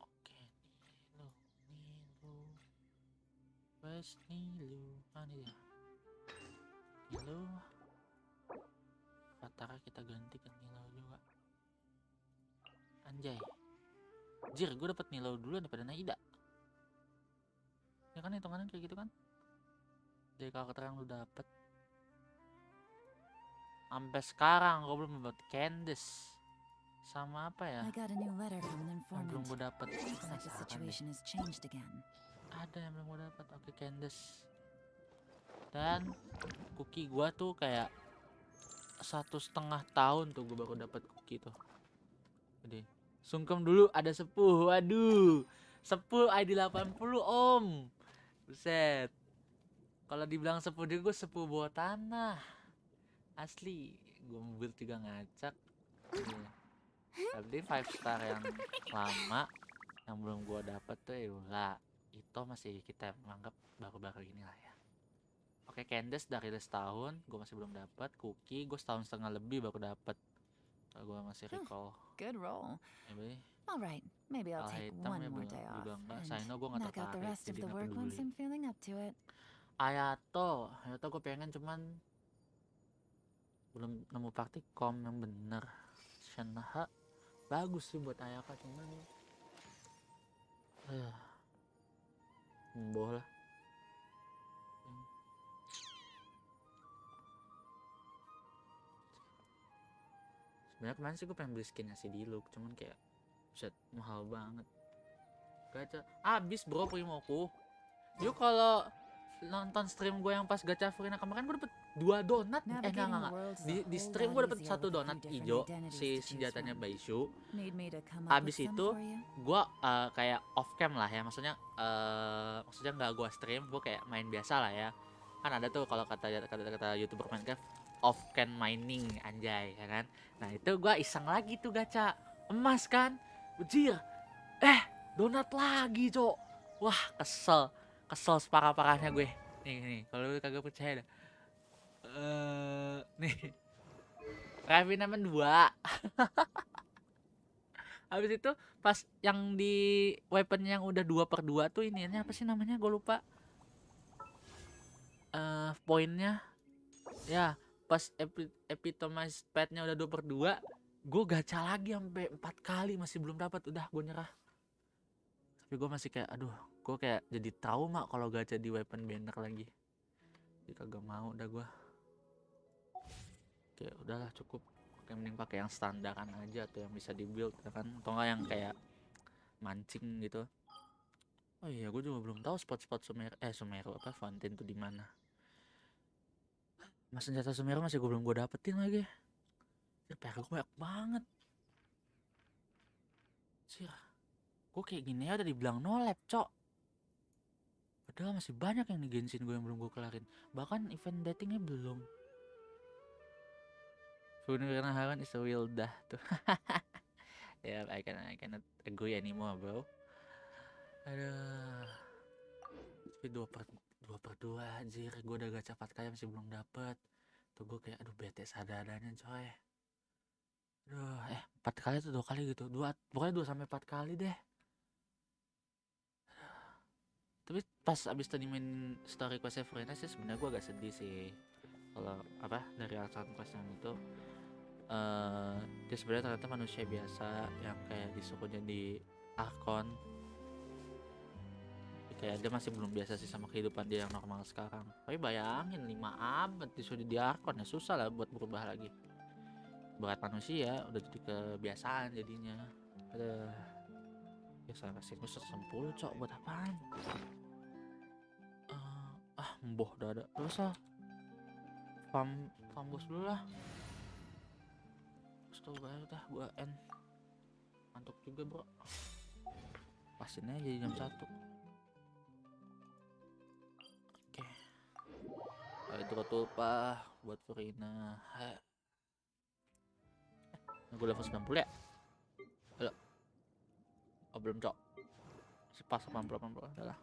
Oke, Nilu. Where's Nilu? Ini dia. Nilu. Vatara kita ganti ke Nilu juga. Anjay. Jir, gue dapet Nilu dulu daripada Naida. Ya kan hitungannya kayak gitu kan? Jadi karakter yang lu dapet. Sampai sekarang gue belum dapet Candice. Sama apa ya? I got a new letter from an Yang belum informant. gue dapet. Looks like the situation has changed again. Ada yang belum gue dapet. Oke, Candice. Dan cookie gue tuh kayak 1,5 tahun tuh gue baru dapet cookie tuh. Jadi sungkem dulu ada sepuh. Waduh, sepuh ID 80 om. Buset. Kalau dibilang sepuh dia, gue sepuh bawa tanah. Asli, gue mobil juga ngacak. Tapi 5 star yang lama yang belum gue dapet tuh ya itu masih kita menganggap baru-baru ini lah ya. Oke, Candice dari setahun gue masih belum dapet. Cookie gue setahun setengah lebih baru dapet. Gue masih recall. Good roll. Maybe. All right, maybe I'll take hitam one ya more belum day off juga enggak. and Saino gue nggak knock out the tertarik, rest of jadi the nggak work once peduli. I'm feeling up to it. Ayato gue pengen cuman belum nemu praktikom yang bener. Shenha bagus sih buat Ayaka cuman boh lah. Sebenarnya kemarin sih gue pengen beli skinnya si Diluc, cuman kayak set mahal banget. Gacha abis bro primoku. Yuk kalau nonton stream gue yang pas gacha Furina kemarin gue dapet 2 donat. Enggak. Di stream gue dapet 1 donat hijau si senjatanya Baishu. Abis itu gue kayak off cam lah ya, maksudnya nggak gue stream, gue kayak main biasa lah ya. Kan ada tuh kalau kata YouTuber Minecraft off cam mining anjay ya kan. Nah itu gue iseng lagi tuh gacha emas kan. Bujir. Donat lagi cok. Wah kesel separah-parahnya gue. Nih kalau lu kagak percaya dah. Nih Revina 2. Habis itu pas yang di weapon yang udah 2/2 tuh ini apa sih namanya, gue lupa. Poinnya ya pas epitomize petnya udah 2/2, gue gacha lagi sampai 4 kali masih belum dapat. Udah gue nyerah. Tapi gue masih kayak aduh, gue kayak jadi trauma kalau gacha di weapon banner lagi. Jadi kagak mau dah gue. Kayak udahlah cukup. Kayak mending pakai yang standaran aja atau yang bisa di build ya kan, atau enggak yang kayak mancing gitu. Oh iya, gue juga belum tahu spot-spot Sumeru apa Fountain tuh di mana. Mas senjata Sumeru masih belum gue dapetin lagi. PR gue banyak banget. Sih, gue kayak gini ya udah dibilang no lab, cok. Padahal masih banyak yang di Genshin gue yang belum gue kelarin. Bahkan event datingnya belum. Furina Haran is a real dah tuh. Yeah, I cannot agree anymore, bro. Aduh. Tapi 2/2 anjir, gue udah gacha 4 kali masih belum dapet. Tuh gue kayak aduh bete sadadanya coy. Aduh, 4 kali tuh 2 kali gitu. Pokoknya 2 sampai 4 kali deh. Tapi pas abis tadi main story questnya Furina sih sebenarnya gue agak sedih sih. Kalau apa dari alasan quest yang itu, dia sebenarnya ternyata manusia biasa yang kayak disuruh jadi Arkon. Kayak dia masih belum biasa sih sama kehidupan dia yang normal sekarang. Tapi bayangin 5 abad disuruh jadi Arkon, ya susah lah buat berubah lagi. Berat manusia udah jadi kebiasaan jadinya. Aduh, biasa kasih gue 10 cok buat apaan? Mboh udah ada. Terus lah farm bos dulu lah. Terus tuh udah gua end. Ngantuk juga bro. Pasin aja jadi jam 1. Oke. Itu ketupa buat Furina. Gue level 90 ya? Ayo. Oh belum cok. Pas 80 udah lah.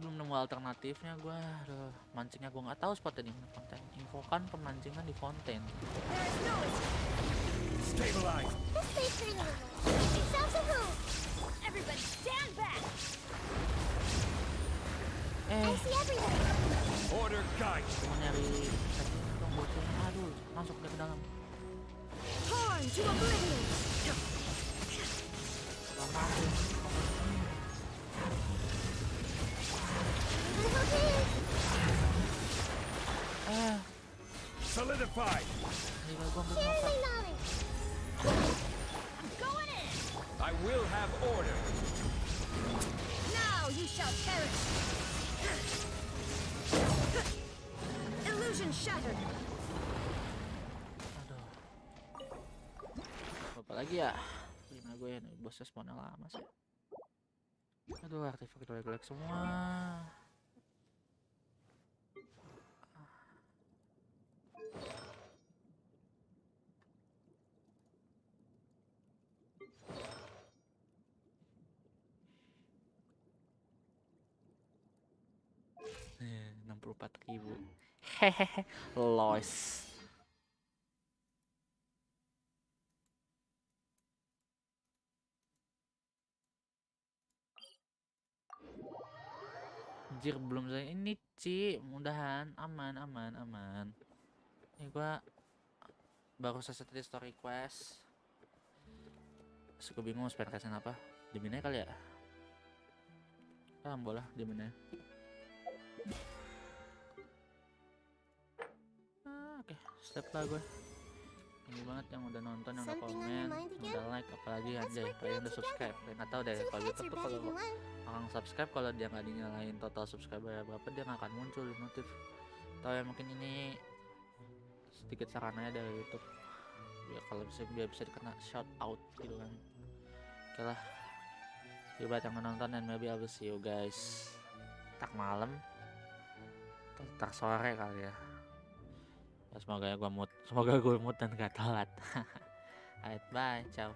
Belum nemu alternatifnya gue. Aduh, mancingnya gue nggak tahu spotnya di mana konten. Infokan pemancingan di konten. Stabilize. This place pretty little. It sounds a room. Everybody stand back. I see everything. Order guide. Mau nyari dong bocahnya. Aduh, masuk ke dalam. Torn to oblivion. Solidify. Here's my knowledge. I'm going in! I will have order. Now you shall perish. Illusion shattered. Aduh. Apa lagi ya? Gimana gue ya, bosnya spawnnya lama sih. Aduh, artefak jelek-jelek semua. Eh, 64.000. Hehehe, lois. Anjir, belum selesai ini Ci, mudahan aman. Ini gua baru selesai tadi story quest. Terus gue bingung harus pengen apa. Diminnya kali ya. Boleh diminnya. Oke, step lah gue. Thank you banget yang udah nonton, yang udah komen, yang udah like, apalagi anjay, yang udah subscribe. Nggak tahu deh kalau YouTube tuh kalau orang subscribe, kalau dia nggak dinyalain total subscriber ya berapa, dia nggak akan muncul di notif. Tahu ya, mungkin ini sedikit sarannya dari YouTube. Ya kalau biar bisa dikena shout out gitu kan. Oke lah. Terima kasih yang nonton, and maybe I will see you guys tak malam, tak sore kali ya. Semoga gue mood dan gak telat. Alright, bye, ciao.